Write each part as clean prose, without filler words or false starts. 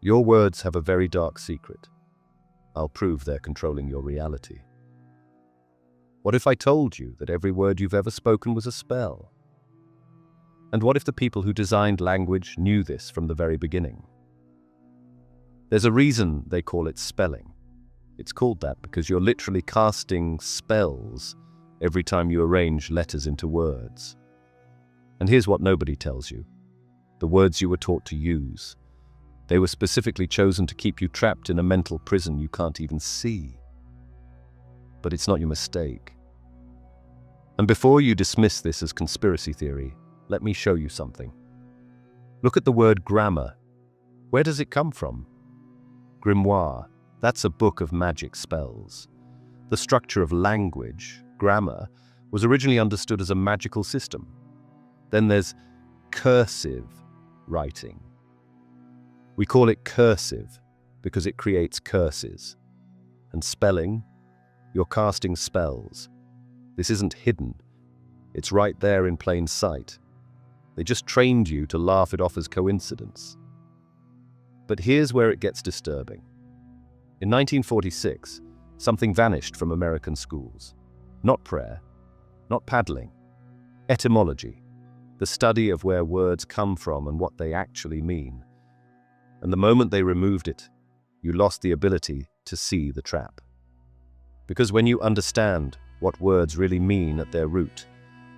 Your words have a very dark secret. I'll prove they're controlling your reality. What if I told you that every word you've ever spoken was a spell? And what if the people who designed language knew this from the very beginning? There's a reason they call it spelling. It's called that because you're literally casting spells every time you arrange letters into words. And here's what nobody tells you. The words you were taught to use. They were specifically chosen to keep you trapped in a mental prison you can't even see. But it's not your mistake. And before you dismiss this as conspiracy theory, let me show you something. Look at the word grammar. Where does it come from? Grimoire. That's a book of magic spells. The structure of language, grammar, was originally understood as a magical system. Then there's cursive writing. We call it cursive because it creates curses. And spelling, you're casting spells. This isn't hidden. It's right there in plain sight. They just trained you to laugh it off as coincidence. But here's where it gets disturbing. In 1946, something vanished from American schools. Not prayer, not paddling. Etymology, the study of where words come from and what they actually mean. And the moment they removed it, you lost the ability to see the trap. Because when you understand what words really mean at their root,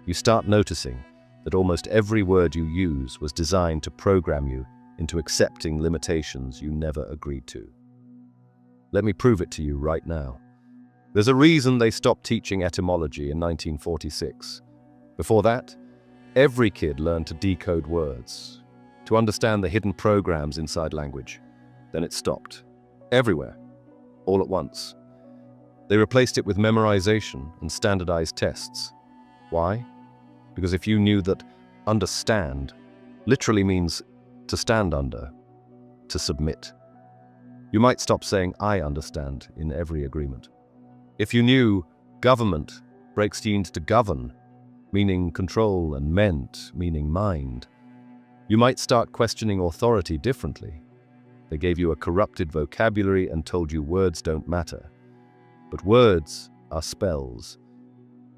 you start noticing that almost every word you use was designed to program you into accepting limitations you never agreed to. Let me prove it to you right now. There's a reason they stopped teaching etymology in 1946. Before that, every kid learned to decode words, to understand the hidden programs inside language. Then it stopped. Everywhere. All at once. They replaced it with memorization and standardized tests. Why? Because if you knew that understand literally means to stand under, to submit, you might stop saying I understand in every agreement. If you knew government breaks the to govern, meaning control, and ment, meaning mind, you might start questioning authority differently. They gave you a corrupted vocabulary and told you words don't matter. But words are spells,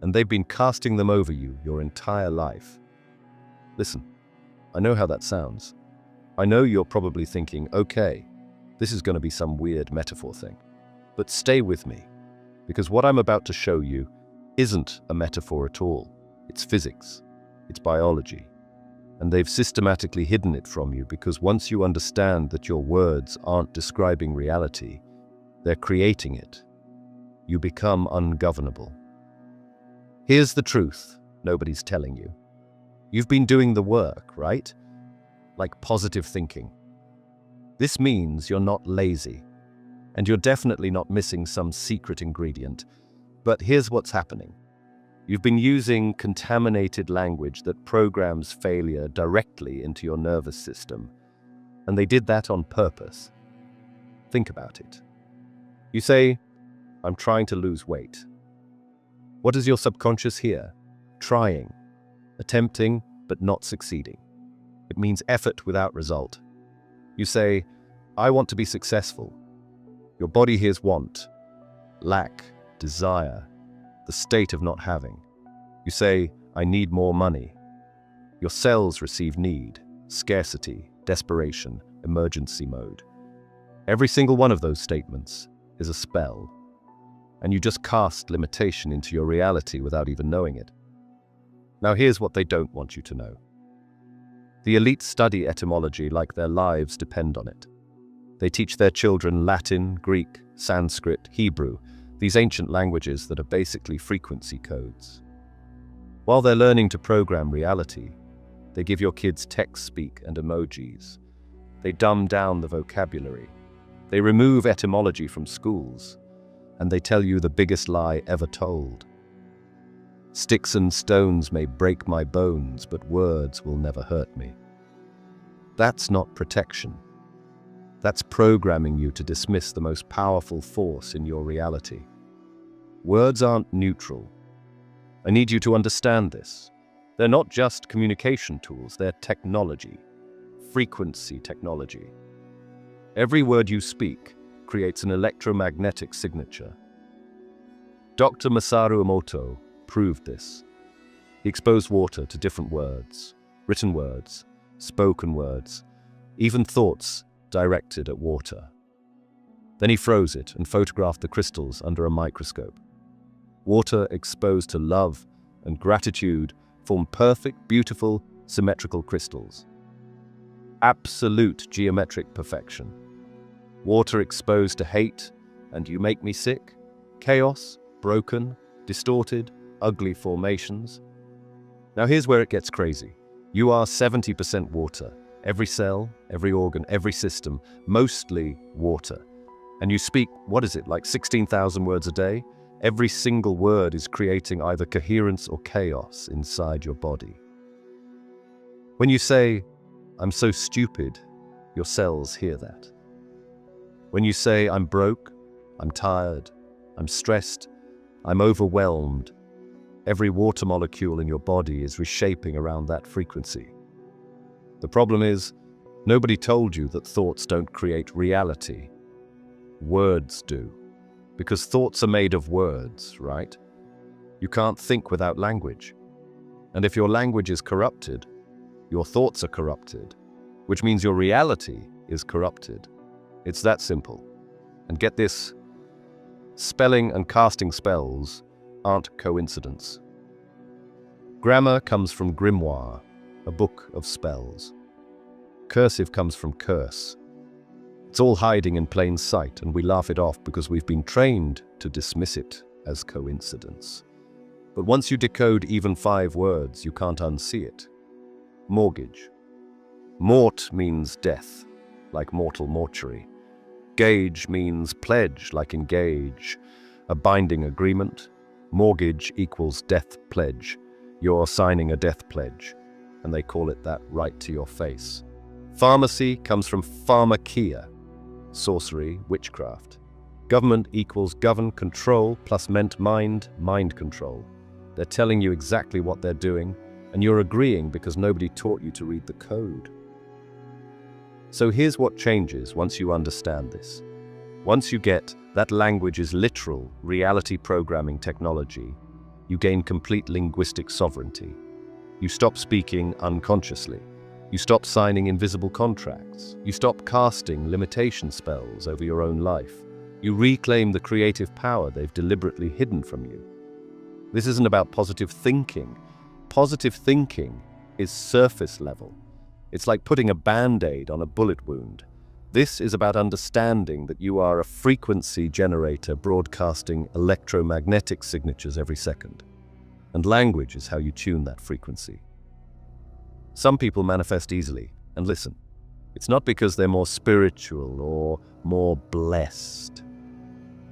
and they've been casting them over you your entire life. Listen, I know how that sounds. I know you're probably thinking, okay, this is going to be some weird metaphor thing. But stay with me, because what I'm about to show you isn't a metaphor at all. It's physics, it's biology, and they've systematically hidden it from you because once you understand that your words aren't describing reality, they're creating it, you become ungovernable. Here's the truth nobody's telling you. You've been doing the work, right? Like positive thinking. This means you're not lazy, and you're definitely not missing some secret ingredient. But here's what's happening. You've been using contaminated language that programs failure directly into your nervous system, and they did that on purpose. Think about it. You say, I'm trying to lose weight. What does your subconscious hear? Trying, attempting, but not succeeding. It means effort without result. You say, I want to be successful. Your body hears want, lack, desire, the state of not having. You say, I need more money. Your cells receive need, scarcity, desperation, emergency mode. Every single one of those statements is a spell, and you just cast limitation into your reality without even knowing it. Now here's what they don't want you to know. The elite study etymology like their lives depend on it. They teach their children Latin, Greek, Sanskrit, Hebrew, these ancient languages that are basically frequency codes. While they're learning to program reality, they give your kids text speak and emojis. They dumb down the vocabulary. They remove etymology from schools. And they tell you the biggest lie ever told. Sticks and stones may break my bones, but words will never hurt me. That's not protection. That's programming you to dismiss the most powerful force in your reality. Words aren't neutral. I need you to understand this. They're not just communication tools, they're technology, frequency technology. Every word you speak creates an electromagnetic signature. Dr. Masaru Emoto proved this. He exposed water to different words, written words, spoken words, even thoughts directed at water. Then he froze it and photographed the crystals under a microscope. Water exposed to love and gratitude formed perfect, beautiful, symmetrical crystals. Absolute geometric perfection. Water exposed to hate and you make me sick, chaos, broken, distorted, ugly formations. Now here's where it gets crazy. You are 70% water. Every cell, every organ, every system, mostly water. And you speak, what is it, like 16,000 words a day? Every single word is creating either coherence or chaos inside your body. When you say, I'm so stupid, your cells hear that. When you say, I'm broke, I'm tired, I'm stressed, I'm overwhelmed, every water molecule in your body is reshaping around that frequency. The problem is, nobody told you that thoughts don't create reality. Words do. Because thoughts are made of words, right? You can't think without language. And if your language is corrupted, your thoughts are corrupted, which means your reality is corrupted. It's that simple. And get this, spelling and casting spells aren't coincidence. Grammar comes from grimoire, a book of spells. Cursive comes from curse. It's all hiding in plain sight, and we laugh it off because we've been trained to dismiss it as coincidence. But once you decode even 5 words, you can't unsee it. Mortgage. Mort means death, like mortal mortuary. Gage means pledge, like engage. A binding agreement. Mortgage equals death pledge. You're signing a death pledge, and they call it that right to your face. Pharmacy comes from pharmakia, sorcery, witchcraft. Government equals govern, control, plus meant mind, mind control. They're telling you exactly what they're doing, and you're agreeing because nobody taught you to read the code. So here's what changes once you understand this. Once you get that language is literal reality programming technology, you gain complete linguistic sovereignty. You stop speaking unconsciously. You stop signing invisible contracts. You stop casting limitation spells over your own life. You reclaim the creative power they've deliberately hidden from you. This isn't about positive thinking. Positive thinking is surface level. It's like putting a band-aid on a bullet wound. This is about understanding that you are a frequency generator broadcasting electromagnetic signatures every second. And language is how you tune that frequency. Some people manifest easily, and listen, it's not because they're more spiritual or more blessed.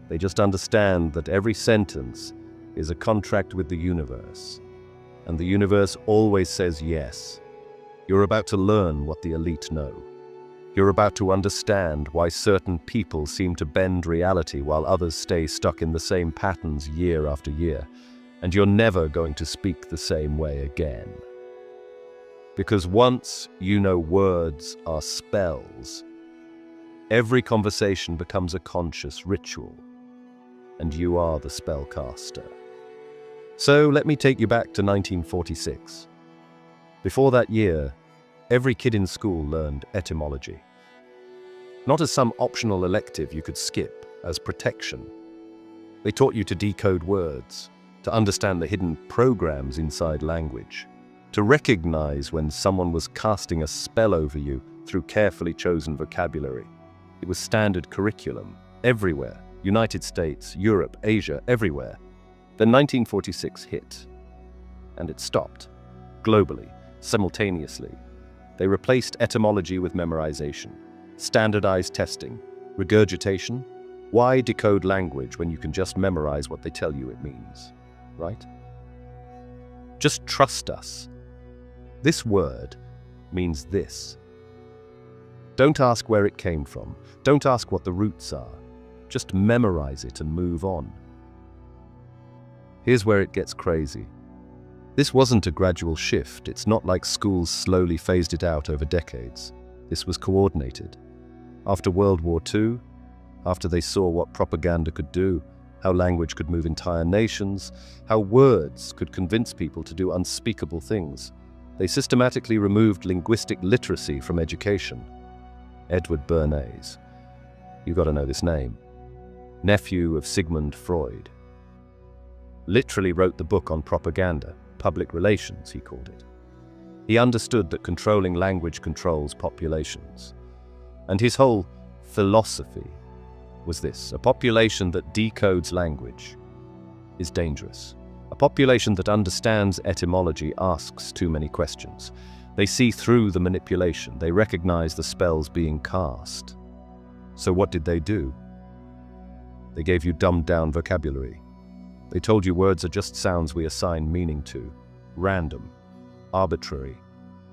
They just understand that every sentence is a contract with the universe, and the universe always says yes. You're about to learn what the elite know. You're about to understand why certain people seem to bend reality while others stay stuck in the same patterns year after year, and you're never going to speak the same way again. Because once you know words are spells, every conversation becomes a conscious ritual, and you are the spellcaster. So let me take you back to 1946. Before that year, every kid in school learned etymology. Not as some optional elective you could skip, as protection. They taught you to decode words, to understand the hidden programs inside language, to recognize when someone was casting a spell over you through carefully chosen vocabulary. It was standard curriculum, everywhere, United States, Europe, Asia, everywhere. Then 1946 hit, and it stopped, globally, simultaneously. They replaced etymology with memorization, standardized testing, regurgitation. Why decode language when you can just memorize what they tell you it means, right? Just trust us. This word means this. Don't ask where it came from. Don't ask what the roots are. Just memorize it and move on. Here's where it gets crazy. This wasn't a gradual shift. It's not like schools slowly phased it out over decades. This was coordinated. After World War II, after they saw what propaganda could do, how language could move entire nations, how words could convince people to do unspeakable things, they systematically removed linguistic literacy from education. Edward Bernays. You've got to know this name. Nephew of Sigmund Freud. Literally wrote the book on propaganda, public relations, he called it. He understood that controlling language controls populations. And his whole philosophy was this: a population that decodes language is dangerous. A population that understands etymology asks too many questions. They see through the manipulation. They recognize the spells being cast. So what did they do? They gave you dumbed-down vocabulary. They told you words are just sounds we assign meaning to. Random. Arbitrary.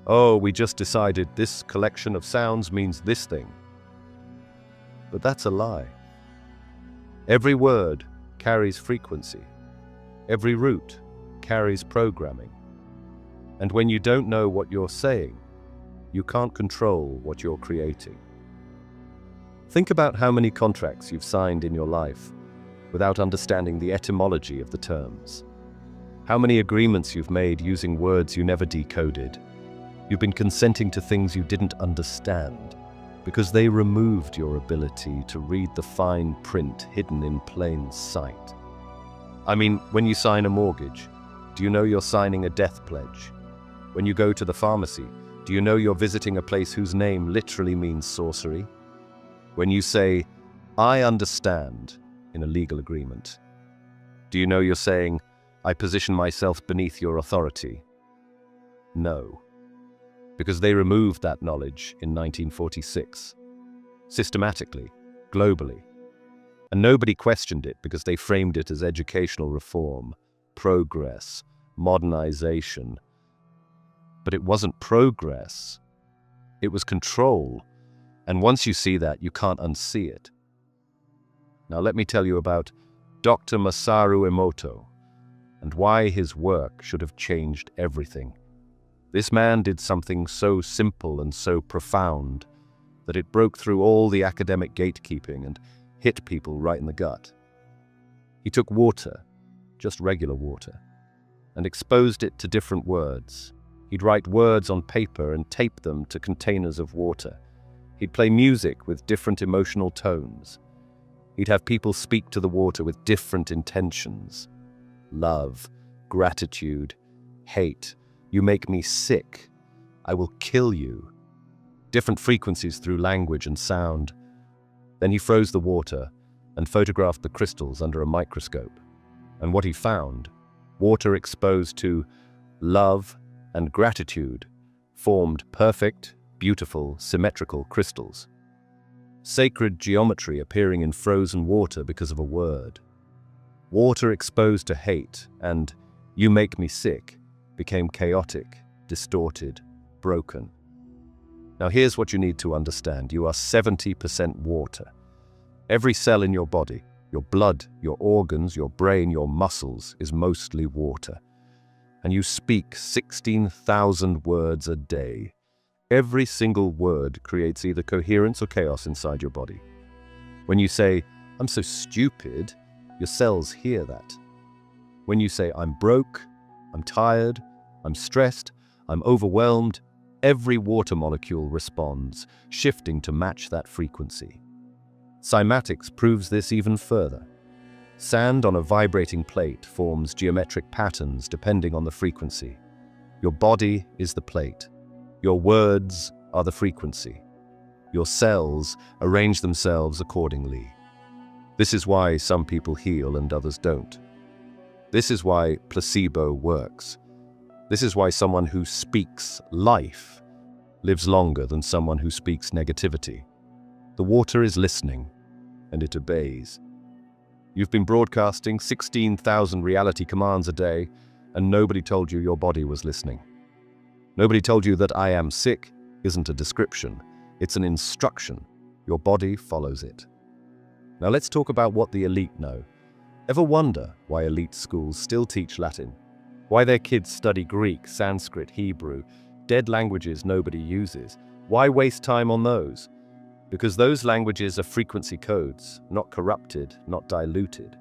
Oh, we just decided this collection of sounds means this thing. But that's a lie. Every word carries frequency. Every root carries programming. And when you don't know what you're saying, you can't control what you're creating. Think about how many contracts you've signed in your life without understanding the etymology of the terms. How many agreements you've made using words you never decoded. You've been consenting to things you didn't understand because they removed your ability to read the fine print hidden in plain sight. I mean, when you sign a mortgage, do you know you're signing a death pledge? When you go to the pharmacy, do you know you're visiting a place whose name literally means sorcery? When you say, "I understand," in a legal agreement, do you know you're saying, "I position myself beneath your authority"? No. Because they removed that knowledge in 1946. Systematically, globally. And nobody questioned it because they framed it as educational reform, progress, modernization. But it wasn't progress. It was control. And once you see that, you can't unsee it. Now let me tell you about Dr. Masaru Emoto and why his work should have changed everything. This man did something so simple and so profound that it broke through all the academic gatekeeping and hit people right in the gut. He took water, just regular water, and exposed it to different words. He'd write words on paper and tape them to containers of water. He'd play music with different emotional tones. He'd have people speak to the water with different intentions. Love, gratitude, hate. You make me sick. I will kill you. Different frequencies through language and sound. Then he froze the water and photographed the crystals under a microscope. And what he found, water exposed to love and gratitude, formed perfect, beautiful, symmetrical crystals. Sacred geometry appearing in frozen water because of a word. Water exposed to hate and "you make me sick" became chaotic, distorted, broken. Now here's what you need to understand. You are 70% water. Every cell in your body, your blood, your organs, your brain, your muscles is mostly water. And you speak 16,000 words a day. Every single word creates either coherence or chaos inside your body. When you say, "I'm so stupid," your cells hear that. When you say, "I'm broke," "I'm tired," "I'm stressed," "I'm overwhelmed," every water molecule responds, shifting to match that frequency. Cymatics proves this even further. Sand on a vibrating plate forms geometric patterns depending on the frequency. Your body is the plate. Your words are the frequency. Your cells arrange themselves accordingly. This is why some people heal and others don't. This is why placebo works. This is why someone who speaks life lives longer than someone who speaks negativity. The water is listening, and it obeys. You've been broadcasting 16,000 reality commands a day, and nobody told you your body was listening. Nobody told you that "I am sick" isn't a description, it's an instruction. Your body follows it. Now let's talk about what the elite know. Ever wonder why elite schools still teach Latin? Why their kids study Greek, Sanskrit, Hebrew, dead languages nobody uses? Why waste time on those? Because those languages are frequency codes, not corrupted, not diluted.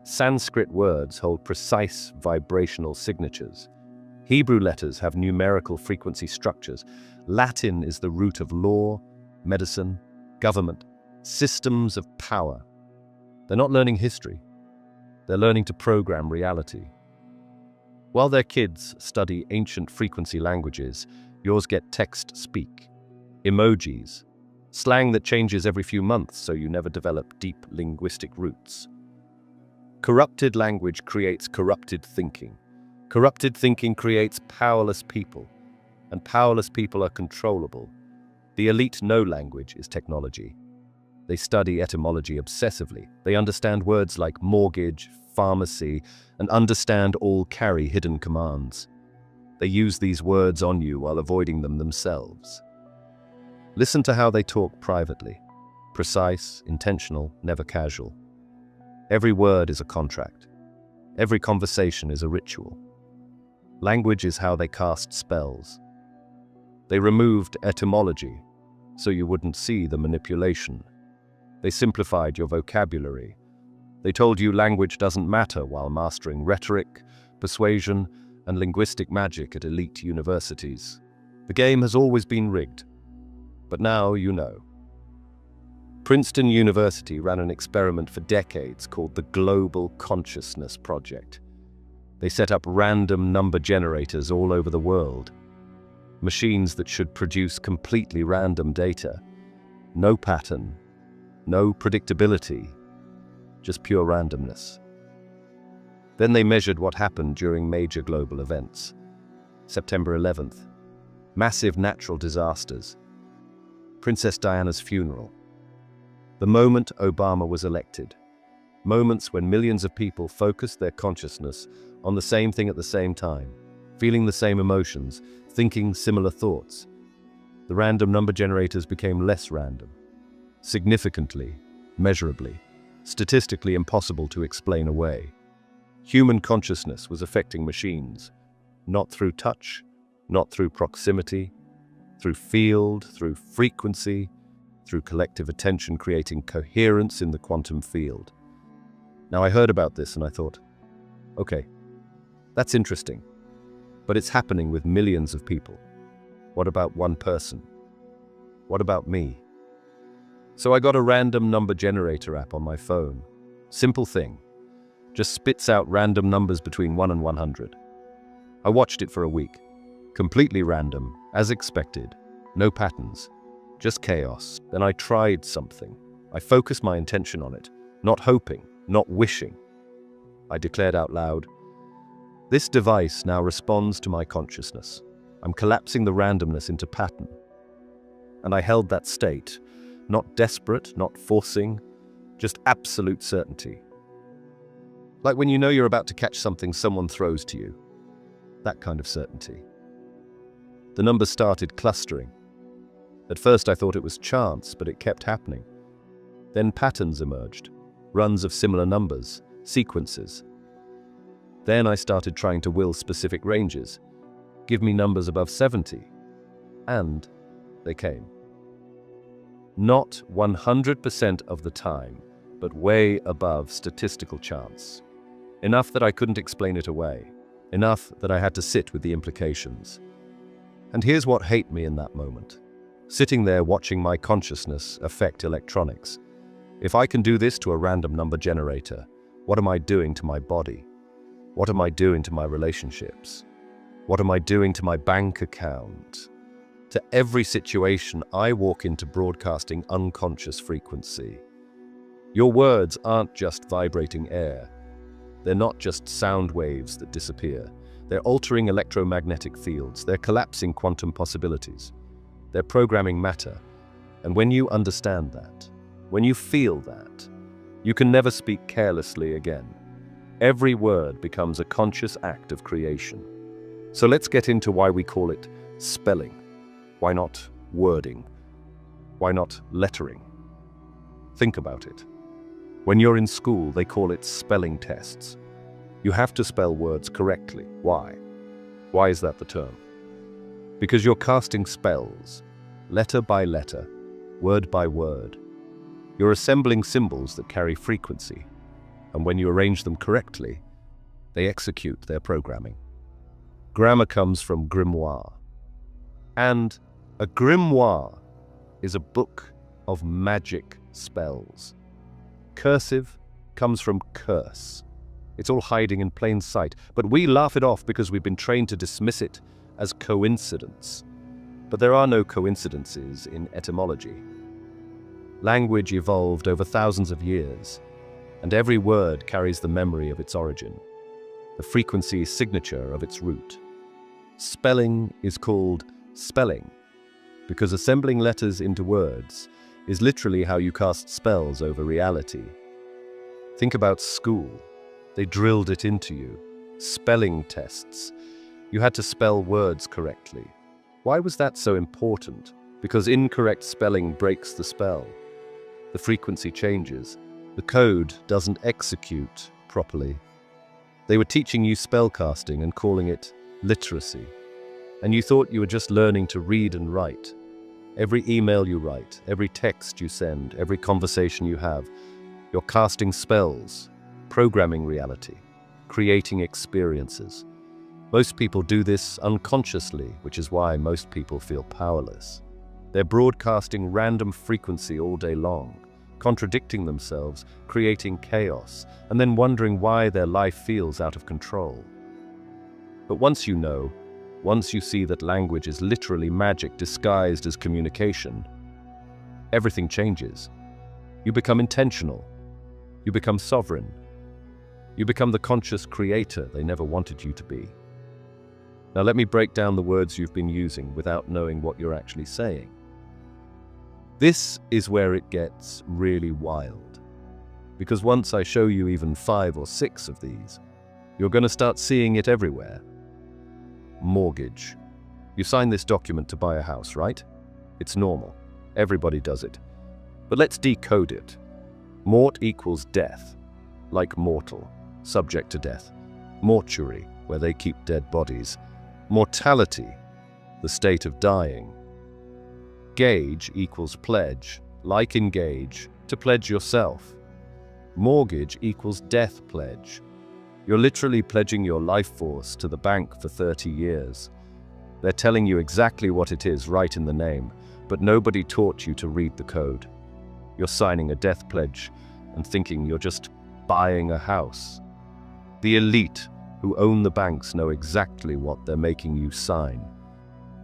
Sanskrit words hold precise vibrational signatures. Hebrew letters have numerical frequency structures. Latin is the root of law, medicine, government, systems of power. They're not learning history. They're learning to program reality. While their kids study ancient frequency languages, yours get text-speak, emojis, slang that changes every few months so you never develop deep linguistic roots. Corrupted language creates corrupted thinking. Corrupted thinking creates powerless people, and powerless people are controllable. The elite know language is technology. They study etymology obsessively. They understand words like mortgage, pharmacy, and understand all carry hidden commands. They use these words on you while avoiding them themselves. Listen to how they talk privately. Precise, intentional, never casual. Every word is a contract. Every conversation is a ritual. Language is how they cast spells. They removed etymology so you wouldn't see the manipulation. They simplified your vocabulary. They told you language doesn't matter while mastering rhetoric, persuasion, and linguistic magic at elite universities. The game has always been rigged. But now you know. Princeton University ran an experiment for decades called the Global Consciousness Project. They set up random number generators all over the world. Machines that should produce completely random data. No pattern, no predictability, just pure randomness. Then they measured what happened during major global events. September 11th, massive natural disasters, Princess Diana's funeral, the moment Obama was elected, moments when millions of people focused their consciousness on the same thing at the same time, feeling the same emotions, thinking similar thoughts. The random number generators became less random, significantly, measurably, statistically impossible to explain away. Human consciousness was affecting machines, not through touch, not through proximity, through field, through frequency, through collective attention, creating coherence in the quantum field. Now I heard about this and I thought, okay, that's interesting, but it's happening with millions of people. What about one person? What about me? So I got a random number generator app on my phone. Simple thing. Just spits out random numbers between 1 and 100. I watched it for a week. Completely random, as expected. No patterns. Just chaos. Then I tried something. I focused my intention on it. Not hoping, not wishing. I declared out loud, "This device now responds to my consciousness. I'm collapsing the randomness into pattern." And I held that state. Not desperate, not forcing, just absolute certainty. Like when you know you're about to catch something someone throws to you. That kind of certainty. The numbers started clustering. At first I thought it was chance, but it kept happening. Then patterns emerged, runs of similar numbers, sequences. Then I started trying to will specific ranges. Give me numbers above 70. And they came. Not 100% of the time, but way above statistical chance. Enough that I couldn't explain it away. Enough that I had to sit with the implications. And here's what hit me in that moment. Sitting there watching my consciousness affect electronics. If I can do this to a random number generator, what am I doing to my body? What am I doing to my relationships? What am I doing to my bank account? To every situation I walk into broadcasting unconscious frequency. Your words aren't just vibrating air. They're not just sound waves that disappear. They're altering electromagnetic fields. They're collapsing quantum possibilities. They're programming matter. And when you understand that, when you feel that, you can never speak carelessly again. Every word becomes a conscious act of creation. So let's get into why we call it spelling. Why not wording? Why not lettering? Think about it. When you're in school, they call it spelling tests. You have to spell words correctly. Why? Why is that the term? Because you're casting spells, letter by letter, word by word. You're assembling symbols that carry frequency, and when you arrange them correctly, they execute their programming. Grammar comes from grimoire, and a grimoire is a book of magic spells. Cursive comes from curse. It's all hiding in plain sight, but we laugh it off because we've been trained to dismiss it as coincidence. But there are no coincidences in etymology. Language evolved over thousands of years, and every word carries the memory of its origin, the frequency signature of its root. Spelling is called spelling because assembling letters into words is literally how you cast spells over reality. Think about school. They drilled it into you. Spelling tests. You had to spell words correctly. Why was that so important? Because incorrect spelling breaks the spell. The frequency changes. The code doesn't execute properly. They were teaching you spellcasting and calling it literacy. And you thought you were just learning to read and write. Every email you write, every text you send, every conversation you have, you're casting spells, programming reality, creating experiences. Most people do this unconsciously, which is why most people feel powerless. They're broadcasting random frequency all day long, contradicting themselves, creating chaos, and then wondering why their life feels out of control. But once you know, once you see that language is literally magic disguised as communication, everything changes. You become intentional. You become sovereign. You become the conscious creator they never wanted you to be. Now let me break down the words you've been using without knowing what you're actually saying. This is where it gets really wild. Because once I show you even 5 or 6 of these, you're going to start seeing it everywhere. Mortgage. You sign this document to buy a house, right? It's normal. Everybody does it. But let's decode it. Mort equals death, like mortal, subject to death. Mortuary, where they keep dead bodies. Mortality, the state of dying. Gage equals pledge, like engage, to pledge yourself. Mortgage equals death pledge. You're literally pledging your life force to the bank for 30 years. They're telling you exactly what it is right in the name, but nobody taught you to read the code. You're signing a death pledge and thinking you're just buying a house. The elite who own the banks know exactly what they're making you sign.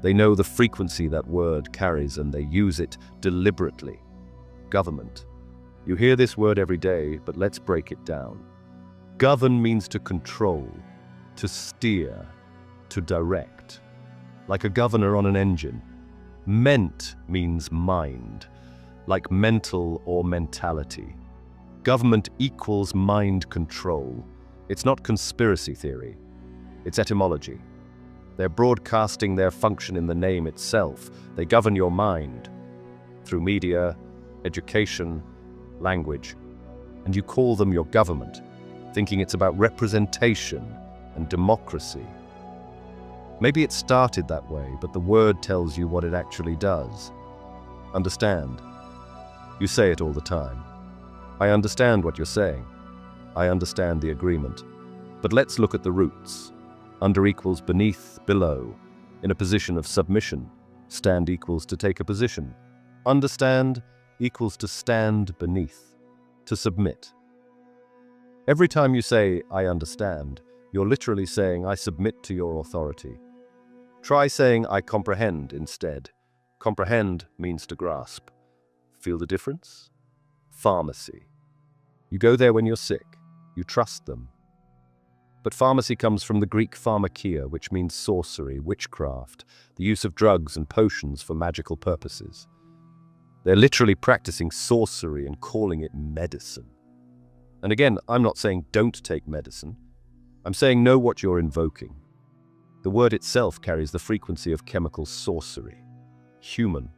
They know the frequency that word carries and they use it deliberately. Government. You hear this word every day, but let's break it down. Govern means to control, to steer, to direct. Like a governor on an engine. Ment means mind, like mental or mentality. Government equals mind control. It's not conspiracy theory. It's etymology. They're broadcasting their function in the name itself. They govern your mind through media, education, language. And you call them your government, thinking it's about representation and democracy. Maybe it started that way, but the word tells you what it actually does. Understand. You say it all the time. I understand what you're saying. I understand the agreement. But let's look at the roots. Under equals beneath, below. In a position of submission. Stand equals to take a position. Understand equals to stand beneath. To submit. Every time you say, I understand, you're literally saying, I submit to your authority. Try saying, I comprehend instead. Comprehend means to grasp. Feel the difference? Pharmacy. You go there when you're sick. You trust them. But pharmacy comes from the Greek pharmakia, which means sorcery, witchcraft, the use of drugs and potions for magical purposes. They're literally practicing sorcery and calling it medicine. And again, I'm not saying don't take medicine. I'm saying know what you're invoking. The word itself carries the frequency of chemical sorcery. Human.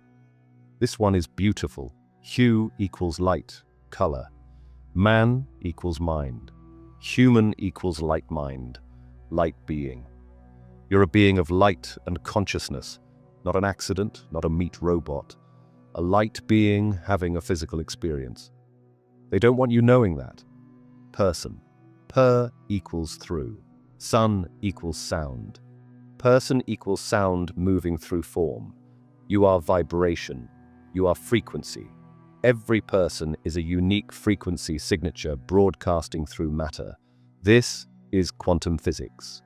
This one is beautiful. Hue equals light, color. Man equals mind. Human equals light mind, light being. You're a being of light and consciousness, not an accident, not a meat robot. a light being having a physical experience. They don't want you knowing that. Person. Per equals through. Sun equals sound. Person equals sound moving through form. You are vibration. You are frequency. Every person is a unique frequency signature broadcasting through matter. This is quantum physics.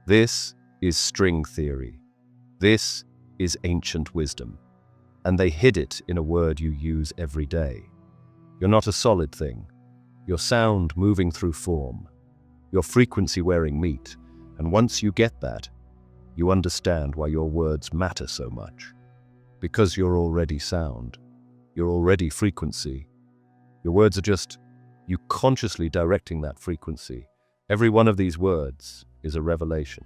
This is string theory. This is ancient wisdom. And they hid it in a word you use every day. You're not a solid thing. You're sound moving through form. You're frequency wearing meat. And once you get that, you understand why your words matter so much. Because you're already sound. You're already frequency. Your words are just you consciously directing that frequency. Every one of these words is a revelation.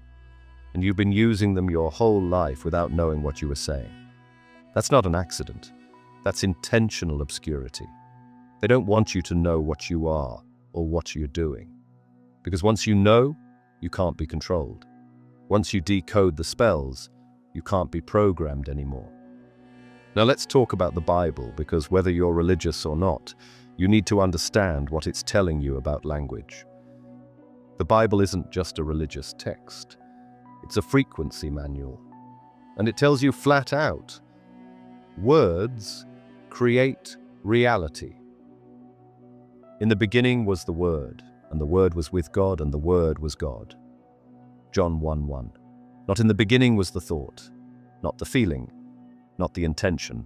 And you've been using them your whole life without knowing what you were saying. That's not an accident. That's intentional obscurity. They don't want you to know what you are or what you're doing. Because once you know, you can't be controlled. Once you decode the spells, you can't be programmed anymore. Now let's talk about the Bible, because whether you're religious or not, you need to understand what it's telling you about language. The Bible isn't just a religious text. It's a frequency manual. And it tells you flat out, words create reality. In the beginning was the Word, and the Word was with God, and the Word was God. John 1:1. Not in the beginning was the thought, not the feeling, not the intention,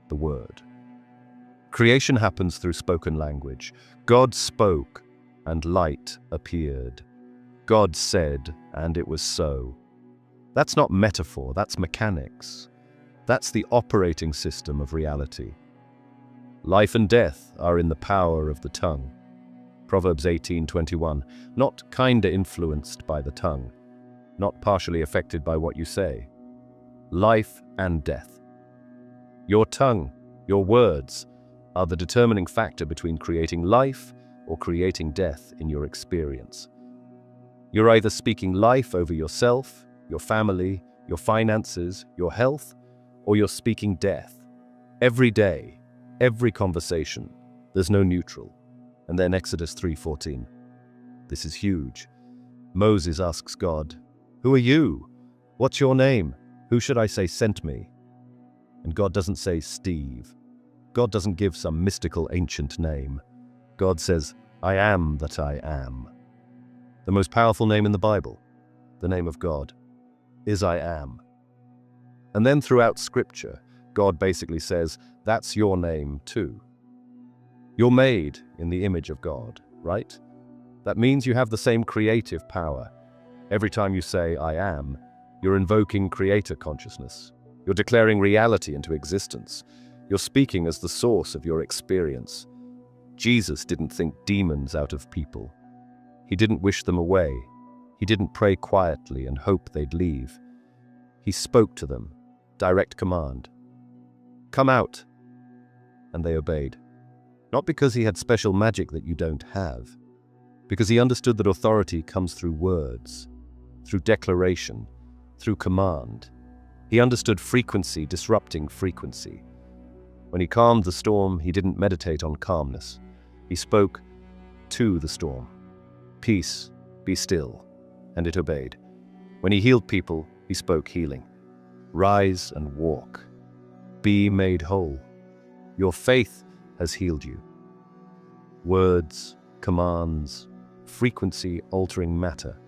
the word. Creation happens through spoken language. God spoke, and light appeared. God said, and it was so. That's not metaphor, that's mechanics. That's the operating system of reality. Life and death are in the power of the tongue. Proverbs 18:21. Not kinda influenced by the tongue, not partially affected by what you say. Life and death. Your tongue, your words, are the determining factor between creating life or creating death in your experience. You're either speaking life over yourself, your family, your finances, your health, or you're speaking death. Every day, every conversation, there's no neutral. And then Exodus 3:14. This is huge. Moses asks God, "Who are you? What's your name? Who should I say sent me?" And God doesn't say Steve. God doesn't give some mystical ancient name. God says, "I am that I am." The most powerful name in the Bible, the name of God, is I am. And then throughout Scripture, God basically says, that's your name too. You're made in the image of God, right? That means you have the same creative power. Every time you say, I am, you're invoking creator consciousness. You're declaring reality into existence. You're speaking as the source of your experience. Jesus didn't think demons out of people. He didn't wish them away. He didn't pray quietly and hope they'd leave. He spoke to them, direct command. Come out. And they obeyed. Not because he had special magic that you don't have, because he understood that authority comes through words, through declaration, through command. He understood frequency disrupting frequency. When he calmed the storm, he didn't meditate on calmness. He spoke to the storm. Peace, be still. And it obeyed. When he healed people, he spoke healing. Rise and walk. Be made whole. Your faith has healed you. Words, commands, frequency altering matter.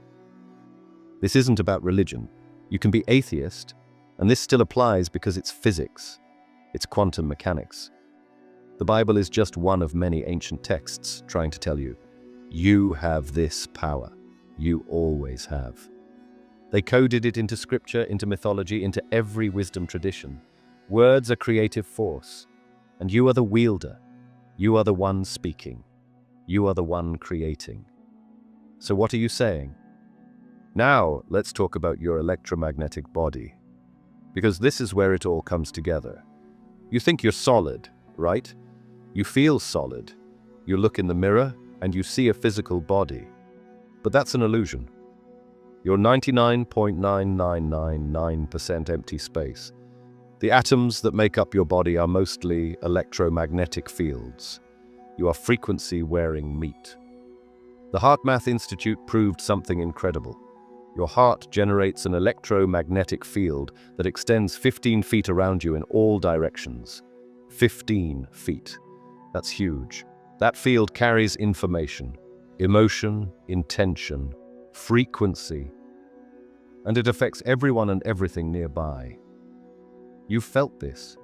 This isn't about religion. You can be atheist, and this still applies because it's physics. It's quantum mechanics. The Bible is just one of many ancient texts trying to tell you, you have this power. You always have. They coded it into scripture, into mythology, into every wisdom tradition. Words are creative force, and you are the wielder. You are the one speaking. You are the one creating. So what are you saying? Now, let's talk about your electromagnetic body. Because this is where it all comes together. You think you're solid, right? You feel solid. You look in the mirror and you see a physical body. But that's an illusion. You're 99.9999% empty space. The atoms that make up your body are mostly electromagnetic fields. You are frequency-wearing meat. The HeartMath Institute proved something incredible. Your heart generates an electromagnetic field that extends 15 feet around you in all directions. 15 feet. That's huge. That field carries information, emotion, intention, frequency, and it affects everyone and everything nearby. You've felt this.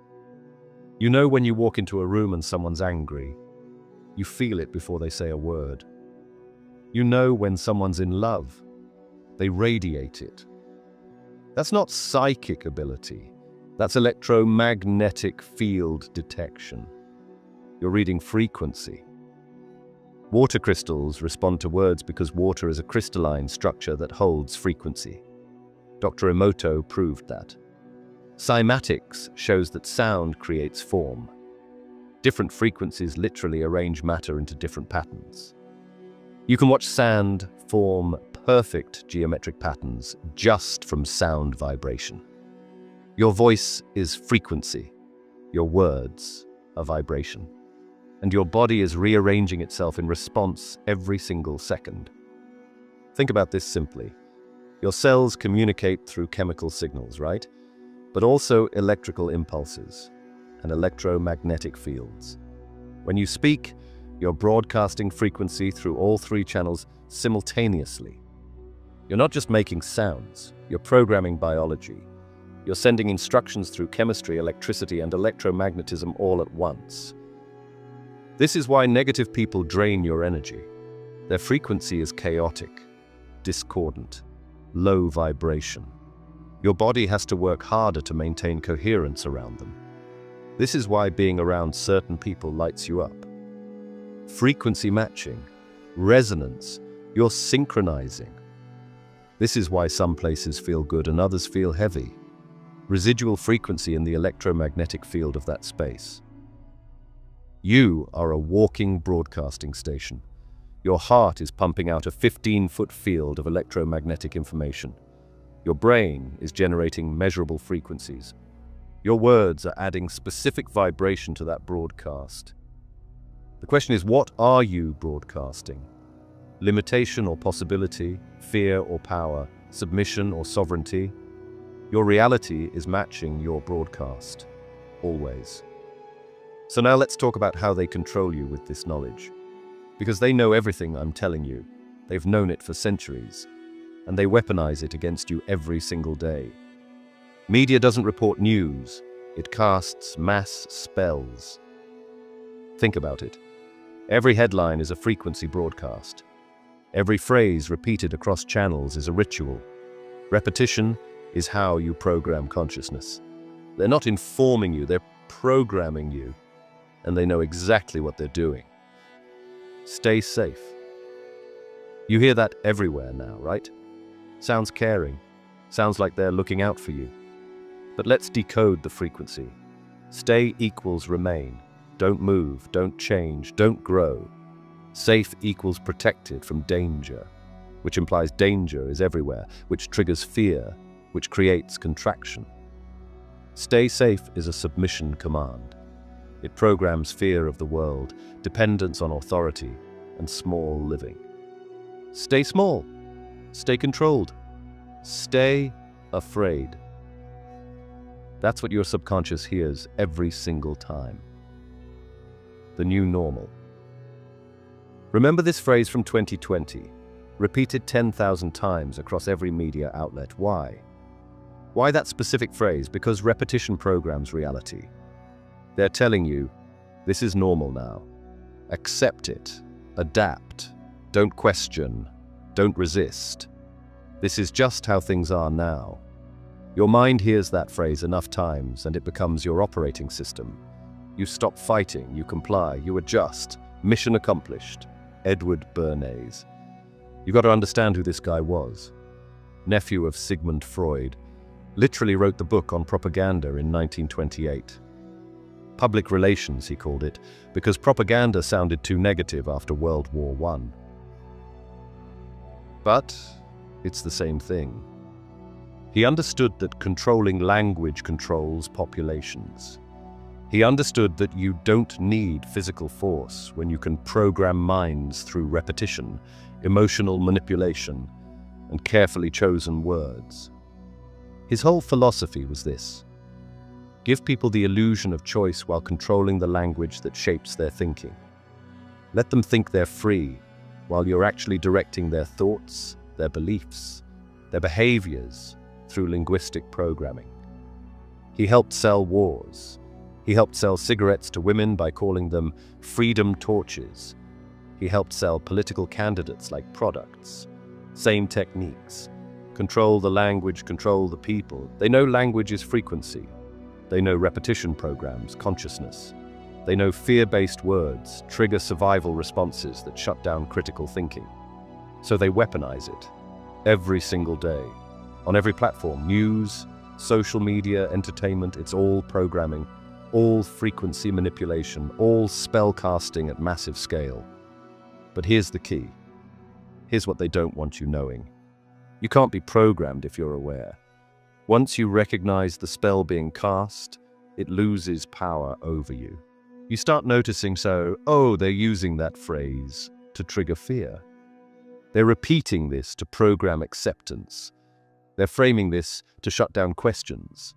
You know when you walk into a room and someone's angry. You feel it before they say a word. You know when someone's in love. They radiate it. That's not psychic ability. That's electromagnetic field detection. You're reading frequency. Water crystals respond to words because water is a crystalline structure that holds frequency. Dr. Emoto proved that. Cymatics shows that sound creates form. Different frequencies literally arrange matter into different patterns. You can watch sand form perfect geometric patterns just from sound vibration. Your voice is frequency. Your words are vibration. And your body is rearranging itself in response every single second. Think about this simply. Your cells communicate through chemical signals, right? But also electrical impulses and electromagnetic fields. When you speak, you're broadcasting frequency through all three channels simultaneously. You're not just making sounds, you're programming biology. You're sending instructions through chemistry, electricity, and electromagnetism all at once. This is why negative people drain your energy. Their frequency is chaotic, discordant, low vibration. Your body has to work harder to maintain coherence around them. This is why being around certain people lights you up. Frequency matching, resonance, you're synchronizing. This is why some places feel good and others feel heavy. Residual frequency in the electromagnetic field of that space. You are a walking broadcasting station. Your heart is pumping out a 15-foot field of electromagnetic information. Your brain is generating measurable frequencies. Your words are adding specific vibration to that broadcast. The question is, what are you broadcasting? Limitation or possibility, fear or power, submission or sovereignty? Your reality is matching your broadcast, always. So now let's talk about how they control you with this knowledge. Because they know everything I'm telling you. They've known it for centuries. And they weaponize it against you every single day. Media doesn't report news. It casts mass spells. Think about it. Every headline is a frequency broadcast. Every phrase repeated across channels is a ritual. Repetition is how you program consciousness. They're not informing you, they're programming you. And they know exactly what they're doing. Stay safe. You hear that everywhere now, right? Sounds caring. Sounds like they're looking out for you. But let's decode the frequency. Stay equals remain. Don't move, don't change, don't grow. Safe equals protected from danger, which implies danger is everywhere, which triggers fear, which creates contraction. Stay safe is a submission command. It programs fear of the world, dependence on authority, and small living. Stay small. Stay controlled. Stay afraid. That's what your subconscious hears every single time. The new normal. Remember this phrase from 2020, repeated 10,000 times across every media outlet. Why? Why that specific phrase? Because repetition programs reality. They're telling you, this is normal now. Accept it. Adapt. Don't question. Don't resist. This is just how things are now. Your mind hears that phrase enough times and it becomes your operating system. You stop fighting, you comply, you adjust. Mission accomplished. Edward Bernays. You've got to understand who this guy was. Nephew of Sigmund Freud. Literally wrote the book on propaganda in 1928. Public relations, he called it, because propaganda sounded too negative after World War I. But it's the same thing. He understood that controlling language controls populations. He understood that you don't need physical force when you can program minds through repetition, emotional manipulation, and carefully chosen words. His whole philosophy was this: give people the illusion of choice while controlling the language that shapes their thinking. Let them think they're free, while you're actually directing their thoughts, their beliefs, their behaviors through linguistic programming. He helped sell wars. He helped sell cigarettes to women by calling them freedom torches. He helped sell political candidates like products. Same techniques. Control the language, control the people. They know language is frequency. They know repetition programs, consciousness. They know fear-based words trigger survival responses that shut down critical thinking. So they weaponize it every single day. On every platform, news, social media, entertainment, it's all programming, all frequency manipulation, all spell casting at massive scale. But here's the key. Here's what they don't want you knowing. You can't be programmed if you're aware. Once you recognize the spell being cast, it loses power over you. You start noticing, they're using that phrase to trigger fear. They're repeating this to program acceptance. They're framing this to shut down questions.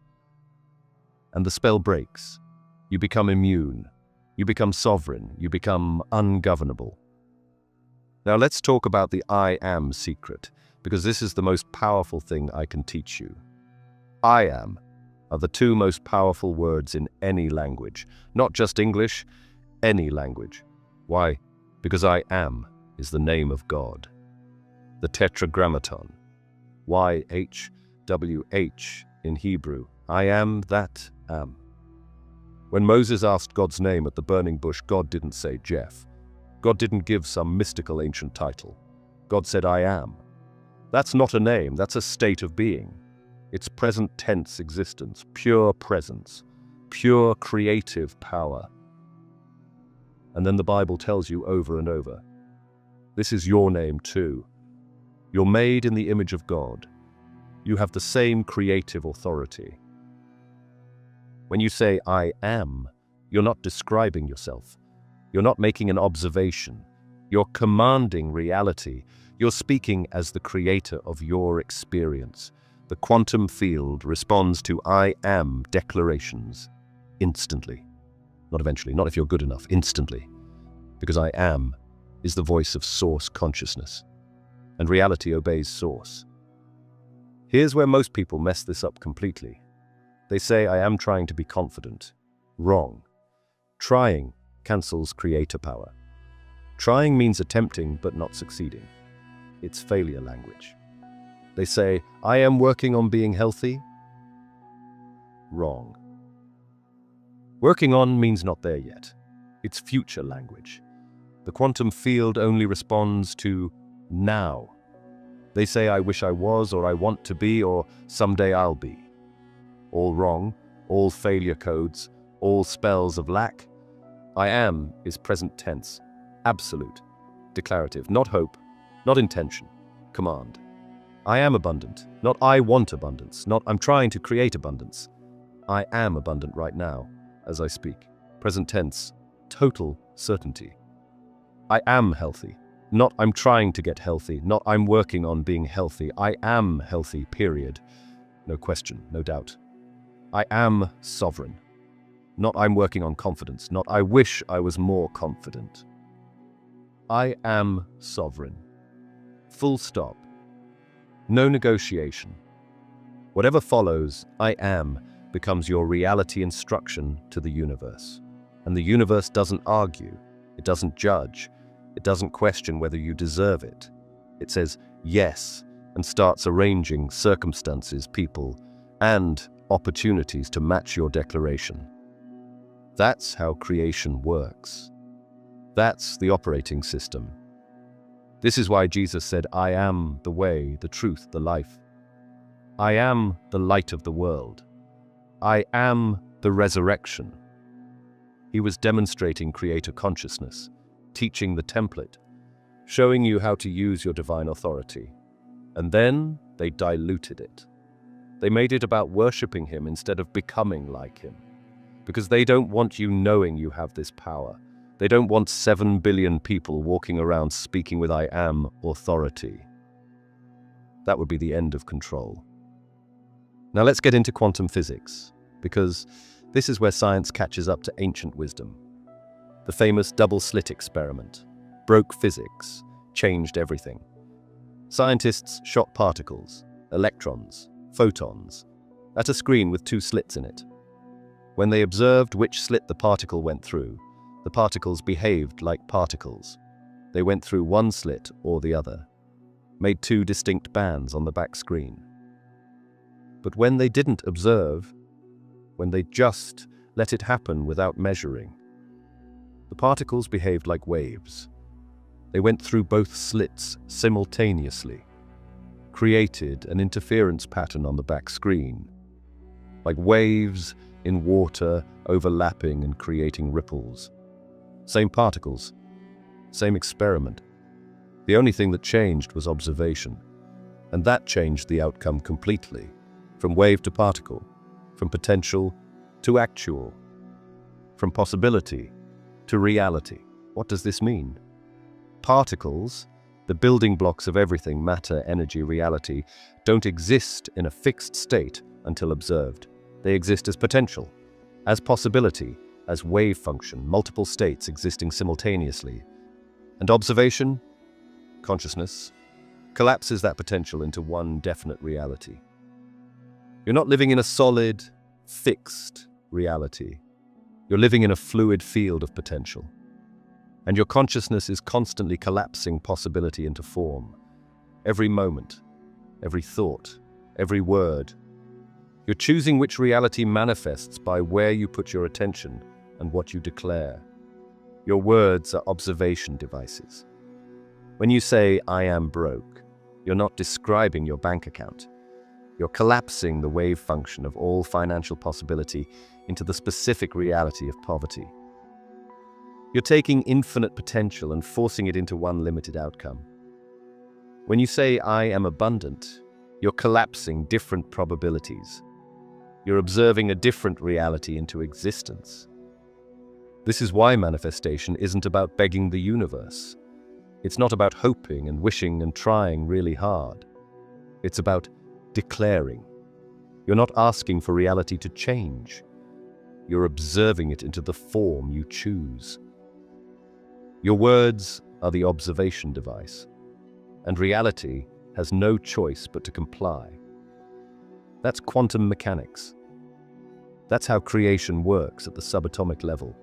And the spell breaks. You become immune. You become sovereign. You become ungovernable. Now let's talk about the I am secret, because this is the most powerful thing I can teach you. I am are the two most powerful words in any language, not just English, any language. Why? Because I am is the name of God. The Tetragrammaton, YHWH in Hebrew, I am that am. When Moses asked God's name at the burning bush, God didn't say Jeff. God didn't give some mystical ancient title. God said, I am. That's not a name, that's a state of being. It's present tense existence, pure presence, pure creative power. And then the Bible tells you over and over, this is your name too. You're made in the image of God. You have the same creative authority. When you say, I am, you're not describing yourself. You're not making an observation. You're commanding reality. You're speaking as the creator of your experience. The quantum field responds to I am declarations instantly. Not eventually, not if you're good enough, instantly. Because I am is the voice of source consciousness. And reality obeys source. Here's where most people mess this up completely. They say, I am trying to be confident. Wrong. Trying cancels creator power. Trying means attempting but not succeeding. It's failure language. They say, I am working on being healthy. Wrong. Working on means not there yet. It's future language. The quantum field only responds to now. They say, I wish I was, or I want to be, or someday I'll be. All wrong, all failure codes, all spells of lack. I am is present tense, absolute, declarative, not hope, not intention, command. I am abundant, not I want abundance, not I'm trying to create abundance. I am abundant right now, as I speak. Present tense, total certainty. I am healthy, not I'm trying to get healthy, not I'm working on being healthy. I am healthy, period. No question, no doubt. I am sovereign, not I'm working on confidence, not I wish I was more confident. I am sovereign. Full stop. No negotiation. Whatever follows, I am, becomes your reality instruction to the universe. And the universe doesn't argue, it doesn't judge, it doesn't question whether you deserve it. It says yes and starts arranging circumstances, people, and opportunities to match your declaration. That's how creation works. That's the operating system. This is why Jesus said, I am the way, the truth, the life. I am the light of the world. I am the resurrection. He was demonstrating creator consciousness, teaching the template, showing you how to use your divine authority. And then they diluted it. They made it about worshipping him instead of becoming like him. Because they don't want you knowing you have this power. They don't want 7 billion people walking around speaking with I am authority. That would be the end of control. Now let's get into quantum physics, because this is where science catches up to ancient wisdom. The famous double-slit experiment broke physics, changed everything. Scientists shot particles, electrons, photons, at a screen with 2 slits in it. When they observed which slit the particle went through, the particles behaved like particles. They went through one slit or the other, made 2 distinct bands on the back screen. But when they didn't observe, when they just let it happen without measuring, the particles behaved like waves. They went through both slits simultaneously, created an interference pattern on the back screen, like waves in water overlapping and creating ripples. Same particles, same experiment. The only thing that changed was observation, and that changed the outcome completely, from wave to particle, from potential to actual, from possibility to reality. What does this mean? Particles, the building blocks of everything, matter, energy, reality, don't exist in a fixed state until observed. They exist as potential, as possibility, as wave function, multiple states existing simultaneously. And observation, consciousness, collapses that potential into one definite reality. You're not living in a solid, fixed reality. You're living in a fluid field of potential. And your consciousness is constantly collapsing possibility into form. Every moment, every thought, every word. You're choosing which reality manifests by where you put your attention and what you declare. Your words are observation devices. When you say, I am broke, you're not describing your bank account. You're collapsing the wave function of all financial possibility into the specific reality of poverty. You're taking infinite potential and forcing it into one limited outcome. When you say, I am abundant, you're collapsing different probabilities. You're observing a different reality into existence. This is why manifestation isn't about begging the universe. It's not about hoping and wishing and trying really hard. It's about declaring. You're not asking for reality to change. You're observing it into the form you choose. Your words are the observation device, and reality has no choice but to comply. That's quantum mechanics. That's how creation works at the subatomic level.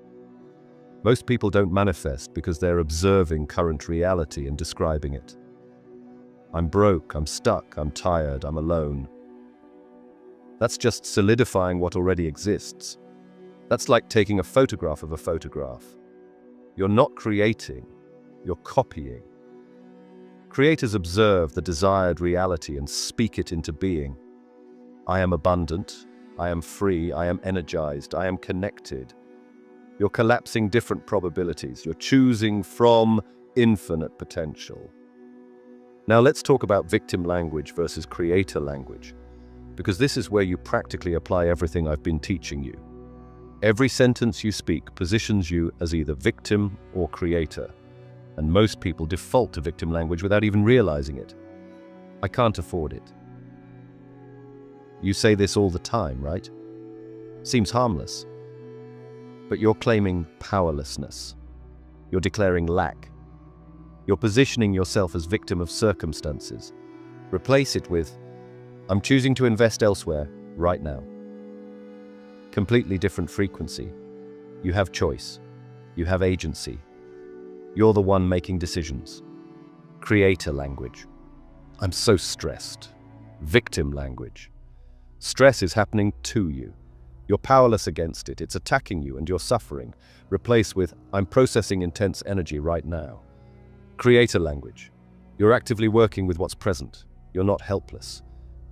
Most people don't manifest because they're observing current reality and describing it. I'm broke, I'm stuck, I'm tired, I'm alone. That's just solidifying what already exists. That's like taking a photograph of a photograph. You're not creating, you're copying. Creators observe the desired reality and speak it into being. I am abundant, I am free, I am energized, I am connected. You're collapsing different probabilities. You're choosing from infinite potential. Now let's talk about victim language versus creator language, because this is where you practically apply everything I've been teaching you. Every sentence you speak positions you as either victim or creator, and most people default to victim language without even realizing it. I can't afford it. You say this all the time, right? Seems harmless. But you're claiming powerlessness. You're declaring lack. You're positioning yourself as victim of circumstances. Replace it with, I'm choosing to invest elsewhere right now. Completely different frequency. You have choice. You have agency. You're the one making decisions. Creator language. I'm so stressed. Victim language. Stress is happening to you. You're powerless against it. It's attacking you and you're suffering. Replace with, I'm processing intense energy right now. Creator language. You're actively working with what's present. You're not helpless.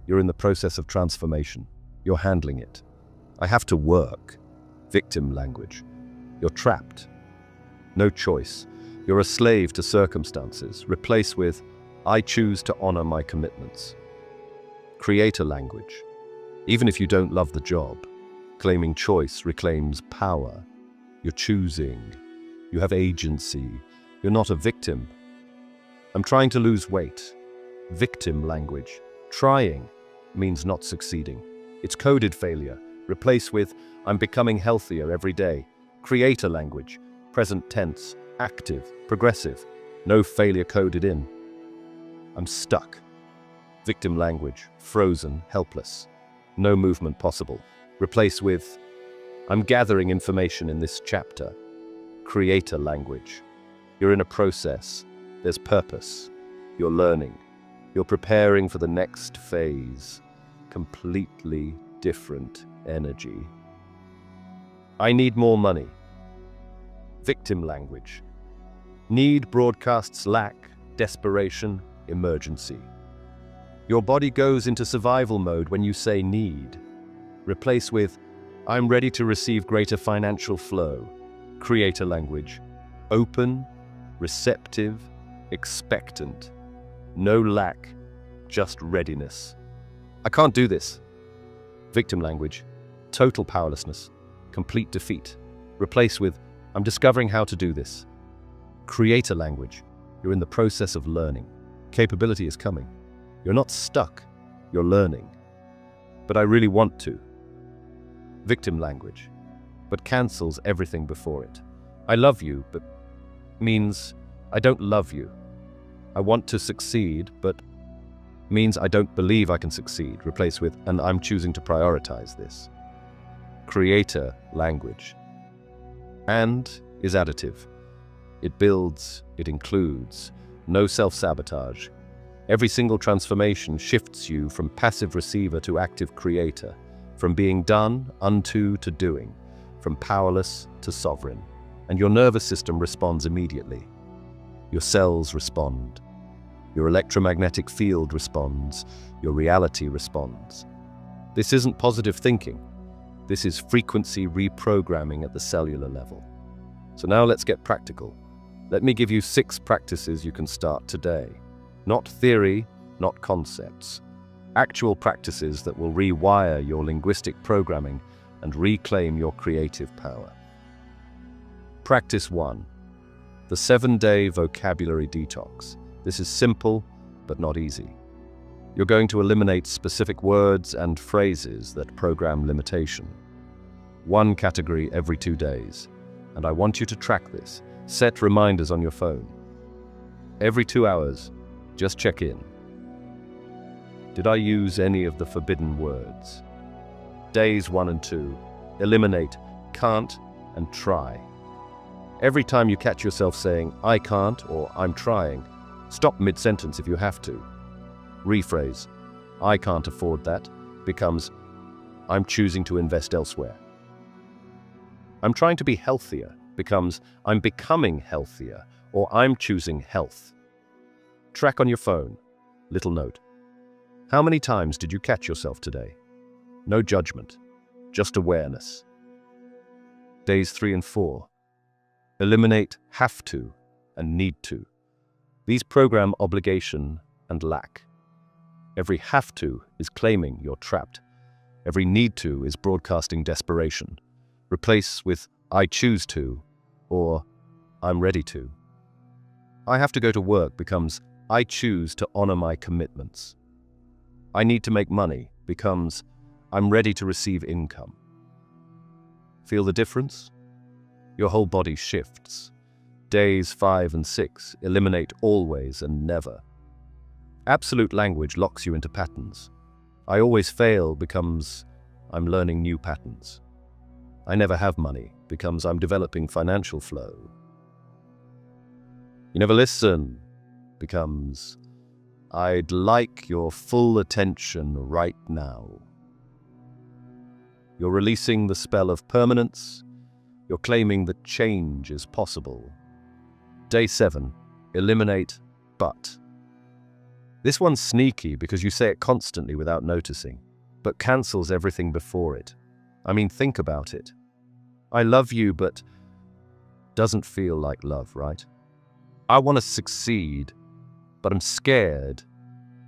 You're in the process of transformation. You're handling it. I have to work. Victim language. You're trapped. No choice. You're a slave to circumstances. Replace with, I choose to honor my commitments. Creator language. Even if you don't love the job, claiming choice reclaims power. You're choosing. You have agency. You're not a victim. I'm trying to lose weight. Victim language. Trying means not succeeding. It's coded failure. Replace with, I'm becoming healthier every day. Creator language. Present tense. Active. Progressive. No failure coded in. I'm stuck. Victim language. Frozen. Helpless. No movement possible. Replace with, I'm gathering information in this chapter. Creator language. You're in a process. There's purpose. You're learning. You're preparing for the next phase. Completely different energy. I need more money. Victim language. Need broadcasts lack, desperation, emergency. Your body goes into survival mode when you say need. Replace with, I'm ready to receive greater financial flow. Creator language. Open, receptive, expectant. No lack, just readiness. I can't do this. Victim language. Total powerlessness. Complete defeat. Replace with, I'm discovering how to do this. Creator language. You're in the process of learning. Capability is coming. You're not stuck. You're learning. But I really want to. Victim language. But cancels everything before it. I love you, but means I don't love you. I want to succeed, but means I don't believe I can succeed. Replace with, and I'm choosing to prioritize this. Creator language. And is additive. It builds, it includes. No self-sabotage. Every single transformation shifts you from passive receiver to active creator, from being done unto to doing, from powerless to sovereign. And your nervous system responds immediately. Your cells respond. Your electromagnetic field responds. Your reality responds. This isn't positive thinking. This is frequency reprogramming at the cellular level. So now let's get practical. Let me give you 6 practices you can start today. Not theory, not concepts. Actual practices that will rewire your linguistic programming and reclaim your creative power. Practice 1. The 7-day vocabulary detox. This is simple, but not easy. You're going to eliminate specific words and phrases that program limitation. 1 category every 2 days. And I want you to track this. Set reminders on your phone. Every 2 hours, just check in. Did I use any of the forbidden words? Days 1 and 2, eliminate can't and try. Every time you catch yourself saying, I can't or I'm trying, stop mid-sentence if you have to. Rephrase, I can't afford that, becomes, I'm choosing to invest elsewhere. I'm trying to be healthier, becomes, I'm becoming healthier, or I'm choosing health. Track on your phone. Little note. How many times did you catch yourself today? No judgment, just awareness. Days 3 and 4. Eliminate have to and need to. These program obligation and lack. Every have to is claiming you're trapped. Every need to is broadcasting desperation. Replace with I choose to or I'm ready to. I have to go to work becomes I choose to honor my commitments. I need to make money becomes I'm ready to receive income. Feel the difference? Your whole body shifts. Days 5 and 6 eliminate always and never. Absolute language locks you into patterns. I always fail becomes I'm learning new patterns. I never have money becomes I'm developing financial flow. You never listen becomes I'd like your full attention right now. You're releasing the spell of permanence. You're claiming that change is possible. Day 7, eliminate but. This one's sneaky because you say it constantly without noticing, but cancels everything before it. I mean, think about it. I love you, but doesn't feel like love, right? I want to succeed, but I'm scared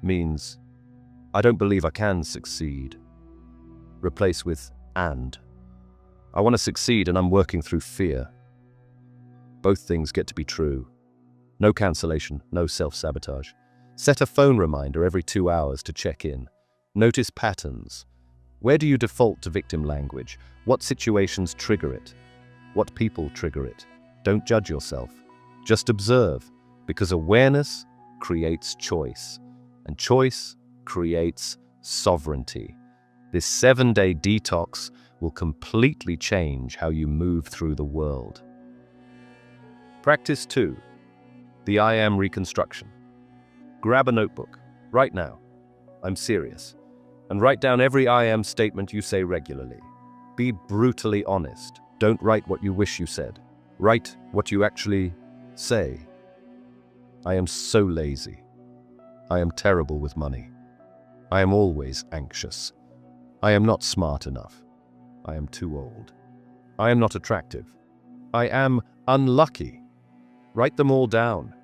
means I don't believe I can succeed. replace with and. I want to succeed and I'm working through fear. Both things get to be true. No cancellation, no self-sabotage. Set a phone reminder every 2 hours to check in. Notice patterns. Where do you default to victim language? What situations trigger it? What people trigger it? Don't judge yourself. Just observe, because awareness creates choice, and choice creates sovereignty. This 7-day detox will completely change how you move through the world. Practice 2. The I am reconstruction. Grab a notebook, right now. I'm serious. And write down every I am statement you say regularly. Be brutally honest. Don't write what you wish you said. Write what you actually say. I am so lazy. I am terrible with money. I am always anxious. I am not smart enough. I am too old. I am not attractive. I am unlucky. Write them all down.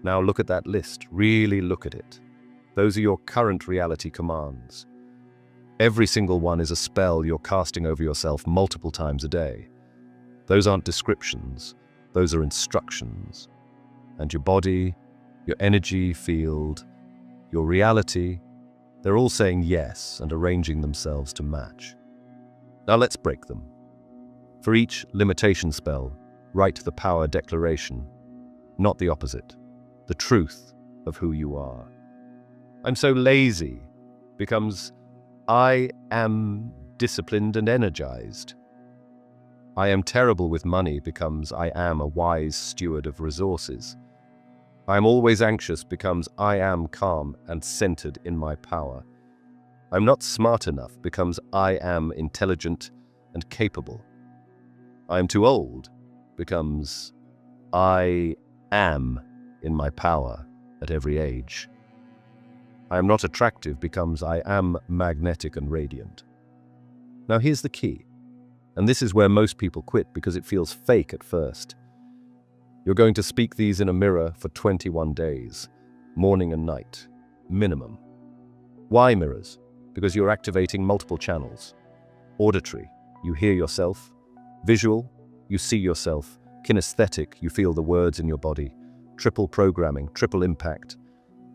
Now look at that list. Really look at it. Those are your current reality commands. Every single one is a spell you're casting over yourself multiple times a day. Those aren't descriptions. Those are instructions. And your body, your energy field, your reality, they're all saying yes and arranging themselves to match. Now let's break them. For each limitation spell, write the power declaration, not the opposite, the truth of who you are. I'm so lazy becomes I am disciplined and energized. I am terrible with money becomes I am a wise steward of resources. I am always anxious becomes I am calm and centered in my power. I'm not smart enough becomes I am intelligent and capable. I am too old becomes I am in my power at every age. I am not attractive becomes I am magnetic and radiant. Now here's the key, and this is where most people quit because it feels fake at first. You're going to speak these in a mirror for 21 days, morning and night, minimum. Why mirrors? Because you're activating multiple channels. Auditory, you hear yourself. Visual, you see yourself. Kinesthetic, you feel the words in your body. Triple programming, triple impact.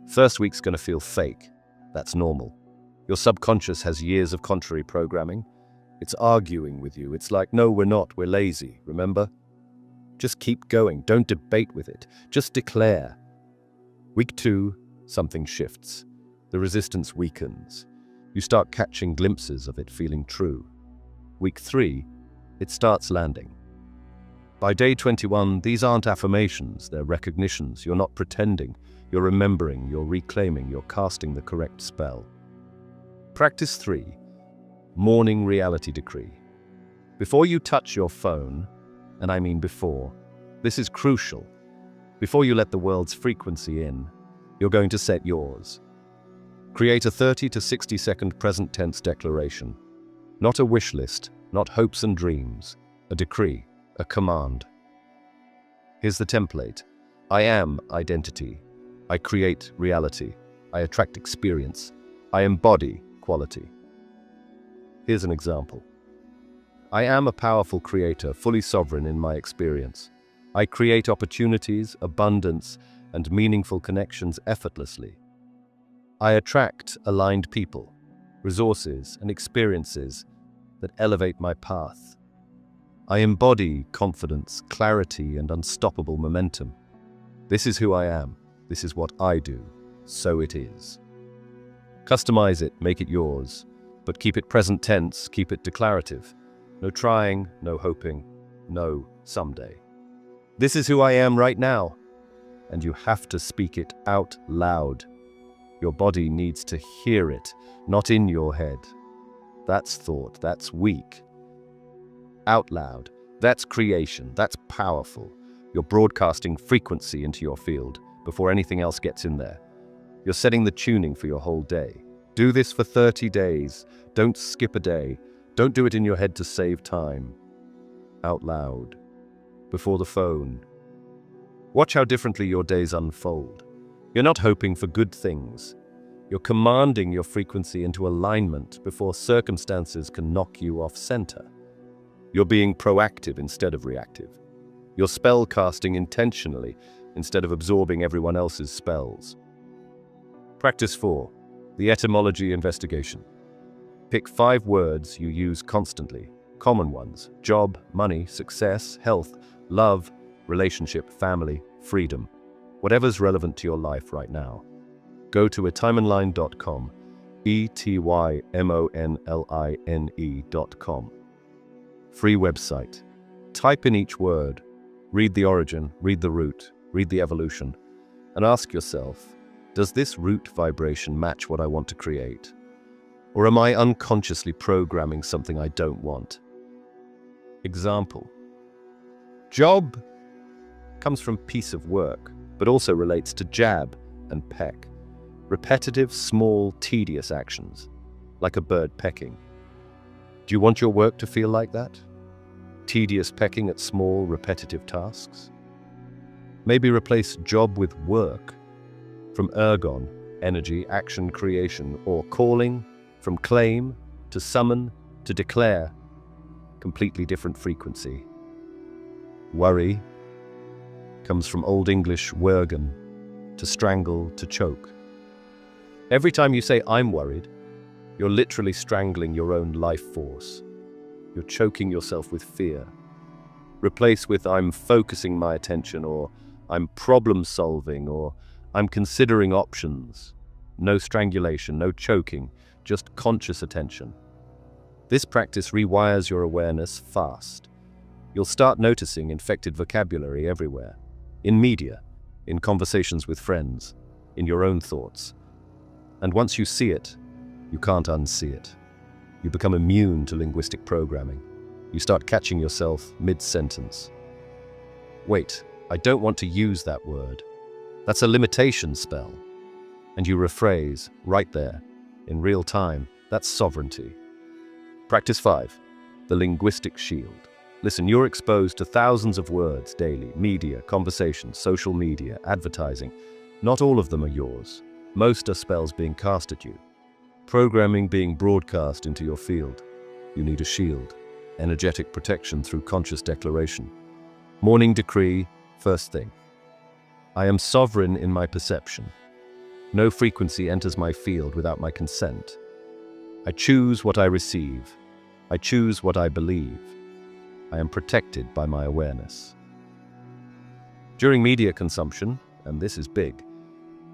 First week's going to feel fake. That's normal. Your subconscious has years of contrary programming. It's arguing with you. It's like, no, we're not. We're lazy. Remember? Just keep going. Don't debate with it. Just declare. Week 2, something shifts. The resistance weakens. You start catching glimpses of it feeling true. Week 3, it starts landing. By day 21, these aren't affirmations, they're recognitions. You're not pretending. You're remembering, you're reclaiming, you're casting the correct spell. Practice 3. Morning reality decree. Before you touch your phone, and I mean before, this is crucial. Before you let the world's frequency in, you're going to set yours. Create a 30 to 60 second present tense declaration. Not a wish list, not hopes and dreams. A decree, a command. Here's the template. I am identity. I create reality. I attract experience. I embody quality. Here's an example. I am a powerful creator, fully sovereign in my experience. I create opportunities, abundance, and meaningful connections effortlessly. I attract aligned people, resources, and experiences that elevate my path. I embody confidence, clarity, and unstoppable momentum. This is who I am. This is what I do. So it is. Customize it, make it yours, but keep it present tense, keep it declarative. No trying, no hoping, no someday. This is who I am right now, and you have to speak it out loud. Your body needs to hear it, not in your head. That's thought, that's weak. Out loud, that's creation, that's powerful. You're broadcasting frequency into your field before anything else gets in there. You're setting the tuning for your whole day. Do this for 30 days. Don't skip a day. Don't do it in your head to save time. Out loud. Before the phone. Watch how differently your days unfold. You're not hoping for good things. You're commanding your frequency into alignment before circumstances can knock you off center. You're being proactive instead of reactive. You're spell casting intentionally instead of absorbing everyone else's spells. Practice 4. The etymology investigation. Pick 5 words you use constantly, common ones: job, money, success, health, love, relationship, family, freedom, whatever's relevant to your life right now. Go to etymonline.com, etymonline.com. Free website. Type in each word, read the origin, read the root, read the evolution, and ask yourself, does this root vibration match what I want to create? Or am I unconsciously programming something I don't want? Example. Job comes from piece of work, but also relates to jab and peck. Repetitive, small, tedious actions, like a bird pecking. Do you want your work to feel like that? Tedious pecking at small, repetitive tasks? Maybe replace job with work, from ergon, energy, action, creation, or calling, from claim to summon to declare. Completely different frequency. Worry comes from Old English wergen, to strangle, to choke. Every time you say, I'm worried, you're literally strangling your own life force. You're choking yourself with fear. Replace with, I'm focusing my attention, or I'm problem solving, or I'm considering options. No strangulation, no choking, just conscious attention. This practice rewires your awareness fast. You'll start noticing infected vocabulary everywhere. In media, in conversations with friends, in your own thoughts. And once you see it, you can't unsee it. You become immune to linguistic programming. You start catching yourself mid-sentence. Wait, I don't want to use that word. That's a limitation spell. And you rephrase right there, in real time. That's sovereignty. Practice 5. The linguistic shield. Listen, you're exposed to thousands of words daily. Media, conversations, social media, advertising. Not all of them are yours. Most are spells being cast at you. Programming being broadcast into your field. You need a shield. Energetic protection through conscious declaration. Morning decree, first thing. I am sovereign in my perception. No frequency enters my field without my consent. I choose what I receive. I choose what I believe. I am protected by my awareness. During media consumption, and this is big,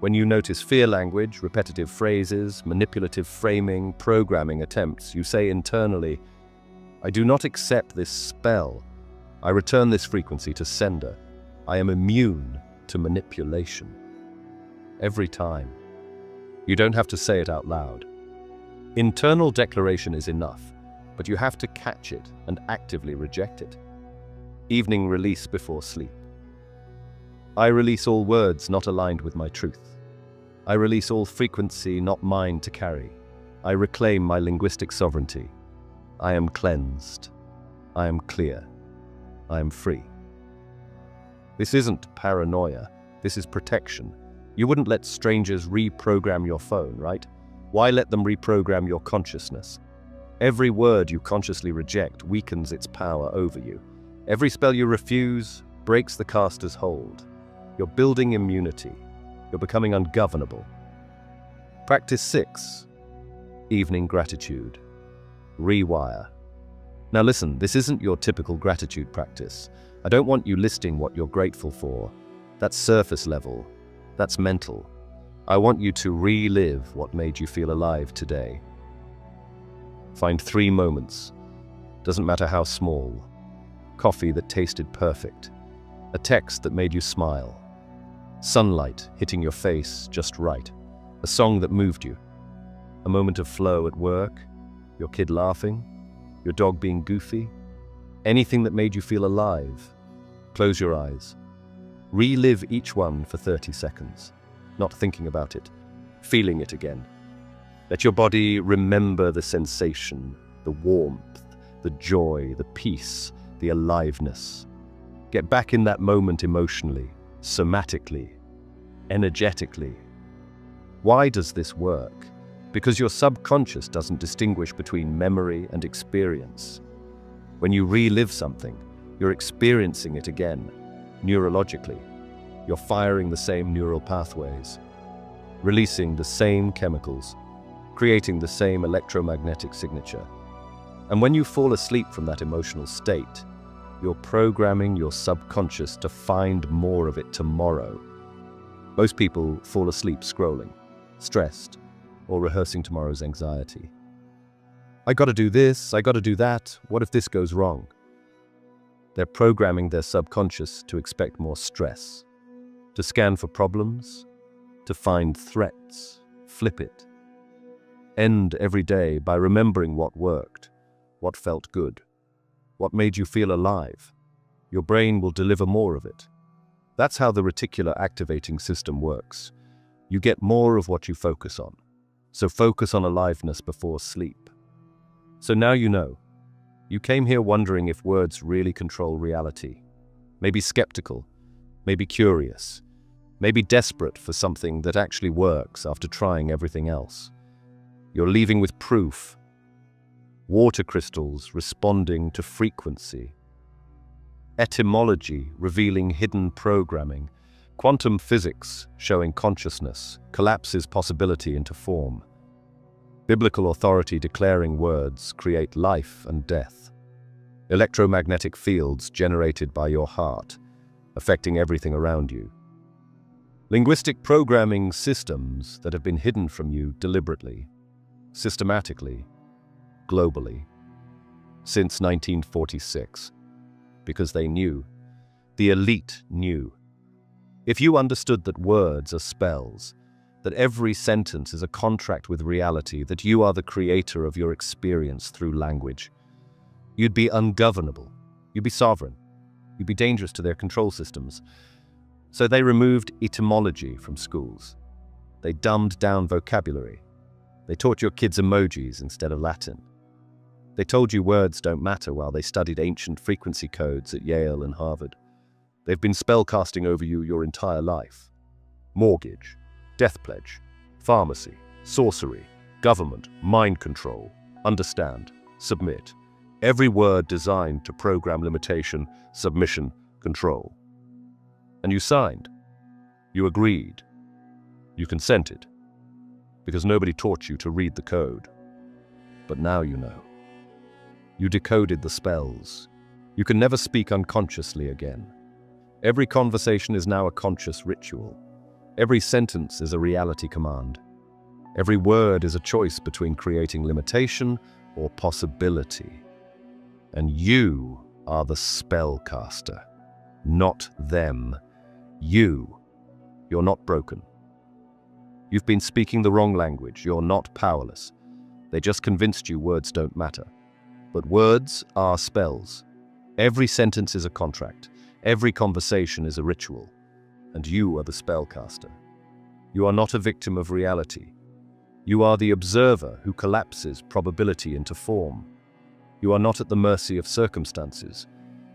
when you notice fear language, repetitive phrases, manipulative framing, programming attempts, you say internally, I do not accept this spell. I return this frequency to sender. I am immune to manipulation. Every time. You don't have to say it out loud. Internal declaration is enough, but you have to catch it and actively reject it. Evening release before sleep. I release all words not aligned with my truth. I release all frequency not mine to carry. I reclaim my linguistic sovereignty. I am cleansed. I am clear. I am free. This isn't paranoia. This is protection. You wouldn't let strangers reprogram your phone, right? Why let them reprogram your consciousness? Every word you consciously reject weakens its power over you. Every spell you refuse breaks the caster's hold. You're building immunity. You're becoming ungovernable. Practice 6. Evening gratitude. Rewire. Now listen, this isn't your typical gratitude practice. I don't want you listing what you're grateful for. That's surface level. That's mental. I want you to relive what made you feel alive today. Find 3 moments. Doesn't matter how small. Coffee that tasted perfect. A text that made you smile. Sunlight hitting your face just right. A song that moved you. A moment of flow at work. Your kid laughing. Your dog being goofy. Anything that made you feel alive. Close your eyes. Relive each one for 30 seconds. Not thinking about it. Feeling it again. Let your body remember the sensation, the warmth, the joy, the peace, the aliveness. Get back in that moment emotionally, somatically, energetically. Why does this work? Because your subconscious doesn't distinguish between memory and experience. When you relive something, you're experiencing it again, neurologically. You're firing the same neural pathways, releasing the same chemicals, creating the same electromagnetic signature. And when you fall asleep from that emotional state, you're programming your subconscious to find more of it tomorrow. Most people fall asleep scrolling, stressed, or rehearsing tomorrow's anxiety. I gotta do this, I gotta do that, what if this goes wrong? They're programming their subconscious to expect more stress, to scan for problems, to find threats, flip it. End every day by remembering what worked, what felt good, what made you feel alive. Your brain will deliver more of it. That's how the reticular activating system works. You get more of what you focus on. So focus on aliveness before sleep. So now you know. You came here wondering if words really control reality. Maybe skeptical, maybe curious, maybe desperate for something that actually works after trying everything else. You're leaving with proof. Water crystals responding to frequency. Etymology revealing hidden programming. Quantum physics showing consciousness collapses possibility into form. Biblical authority declaring words create life and death. Electromagnetic fields generated by your heart, affecting everything around you. Linguistic programming systems that have been hidden from you deliberately, systematically, globally, since 1946, because they knew. The elite knew. If you understood that words are spells, that every sentence is a contract with reality, that you are the creator of your experience through language, you'd be ungovernable, you'd be sovereign, you'd be dangerous to their control systems. So they removed etymology from schools. They dumbed down vocabulary. They taught your kids emojis instead of Latin. They told you words don't matter while they studied ancient frequency codes at Yale and Harvard. They've been spellcasting over you your entire life. Mortgage, death pledge, pharmacy, sorcery, government, mind control, understand, submit. Every word designed to program limitation, submission, control. And you signed. You agreed. You consented. Because nobody taught you to read the code. But now you know. You decoded the spells. You can never speak unconsciously again. Every conversation is now a conscious ritual. Every sentence is a reality command. Every word is a choice between creating limitation or possibility. And you are the spellcaster, not them. You're not broken. You've been speaking the wrong language. You're not powerless. They just convinced you words don't matter. But words are spells. Every sentence is a contract. Every conversation is a ritual. And you are the spellcaster. You are not a victim of reality. You are the observer who collapses probability into form. You are not at the mercy of circumstances.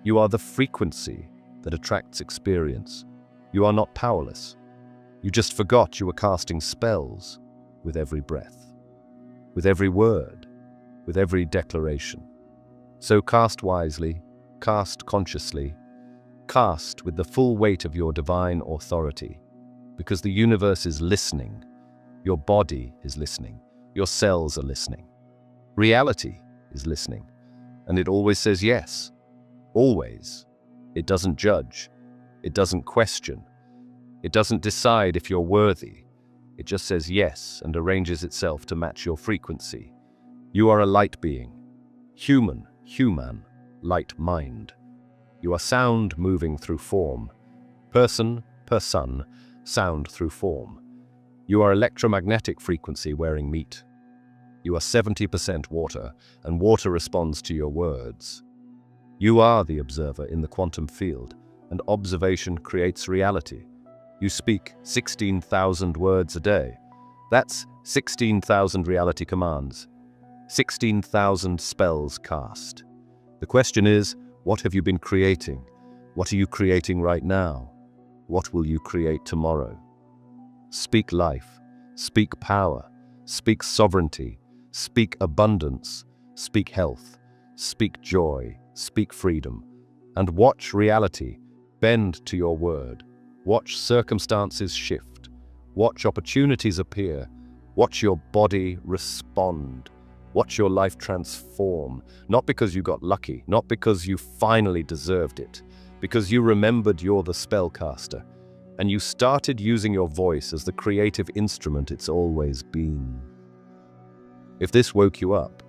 You are the frequency that attracts experience. You are not powerless. You just forgot you were casting spells with every breath, with every word, with every declaration. So cast wisely, cast consciously, cast with the full weight of your divine authority, because the universe is listening. Your body is listening. Your cells are listening. Reality is listening. And it always says yes. Always. It doesn't judge. It doesn't question. It doesn't decide if you're worthy. It just says yes and arranges itself to match your frequency. You are a light being. Human, light mind. You are sound moving through form. Person, sound through form. You are electromagnetic frequency wearing meat. You are 70% water, and water responds to your words. You are the observer in the quantum field, and observation creates reality. You speak 16,000 words a day. That's 16,000 reality commands. 16,000 spells cast. The question is, what have you been creating? What are you creating right now? What will you create tomorrow? Speak life. Speak power, speak sovereignty, speak abundance, speak health, speak joy, speak freedom, and watch reality bend to your word. Watch circumstances shift. Watch opportunities appear. Watch your body respond. Watch your life transform, not because you got lucky, not because you finally deserved it, because you remembered you're the spellcaster, and you started using your voice as the creative instrument it's always been. If this woke you up,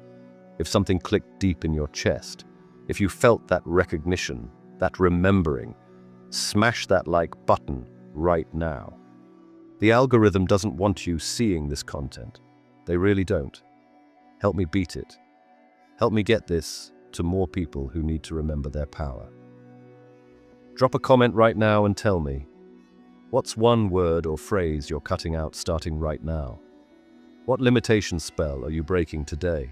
if something clicked deep in your chest, if you felt that recognition, that remembering, smash that like button right now. The algorithm doesn't want you seeing this content. They really don't. Help me beat it. Help me get this to more people who need to remember their power. Drop a comment right now and tell me, what's one word or phrase you're cutting out starting right now? What limitation spell are you breaking today?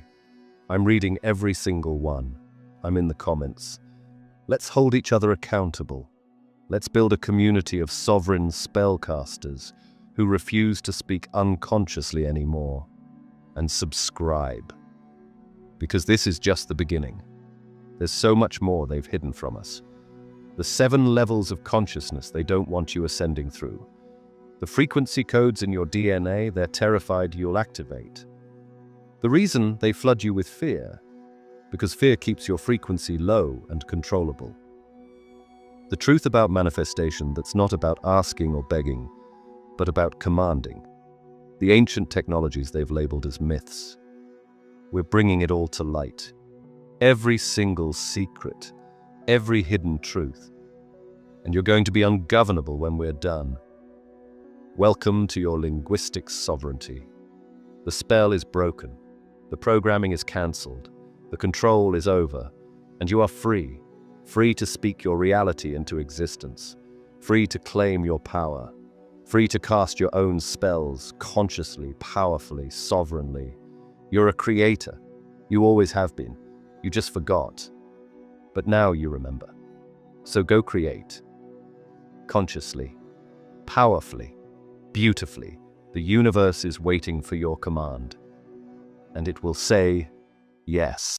I'm reading every single one. I'm in the comments. Let's hold each other accountable. Let's build a community of sovereign spellcasters who refuse to speak unconsciously anymore. And subscribe. Because this is just the beginning. There's so much more they've hidden from us. The 7 levels of consciousness they don't want you ascending through. The frequency codes in your DNA they're terrified you'll activate. The reason they flood you with fear, because fear keeps your frequency low and controllable. The truth about manifestation that's not about asking or begging, but about commanding. The ancient technologies they've labeled as myths. We're bringing it all to light. Every single secret, every hidden truth. And you're going to be ungovernable when we're done. Welcome to your linguistic sovereignty. The spell is broken. The programming is cancelled. The control is over. And you are free. Free to speak your reality into existence. Free to claim your power. Free to cast your own spells consciously, powerfully, sovereignly. You're a creator. You always have been. You just forgot. But now you remember. So go create. Consciously, powerfully, beautifully. The universe is waiting for your command. And it will say, yes.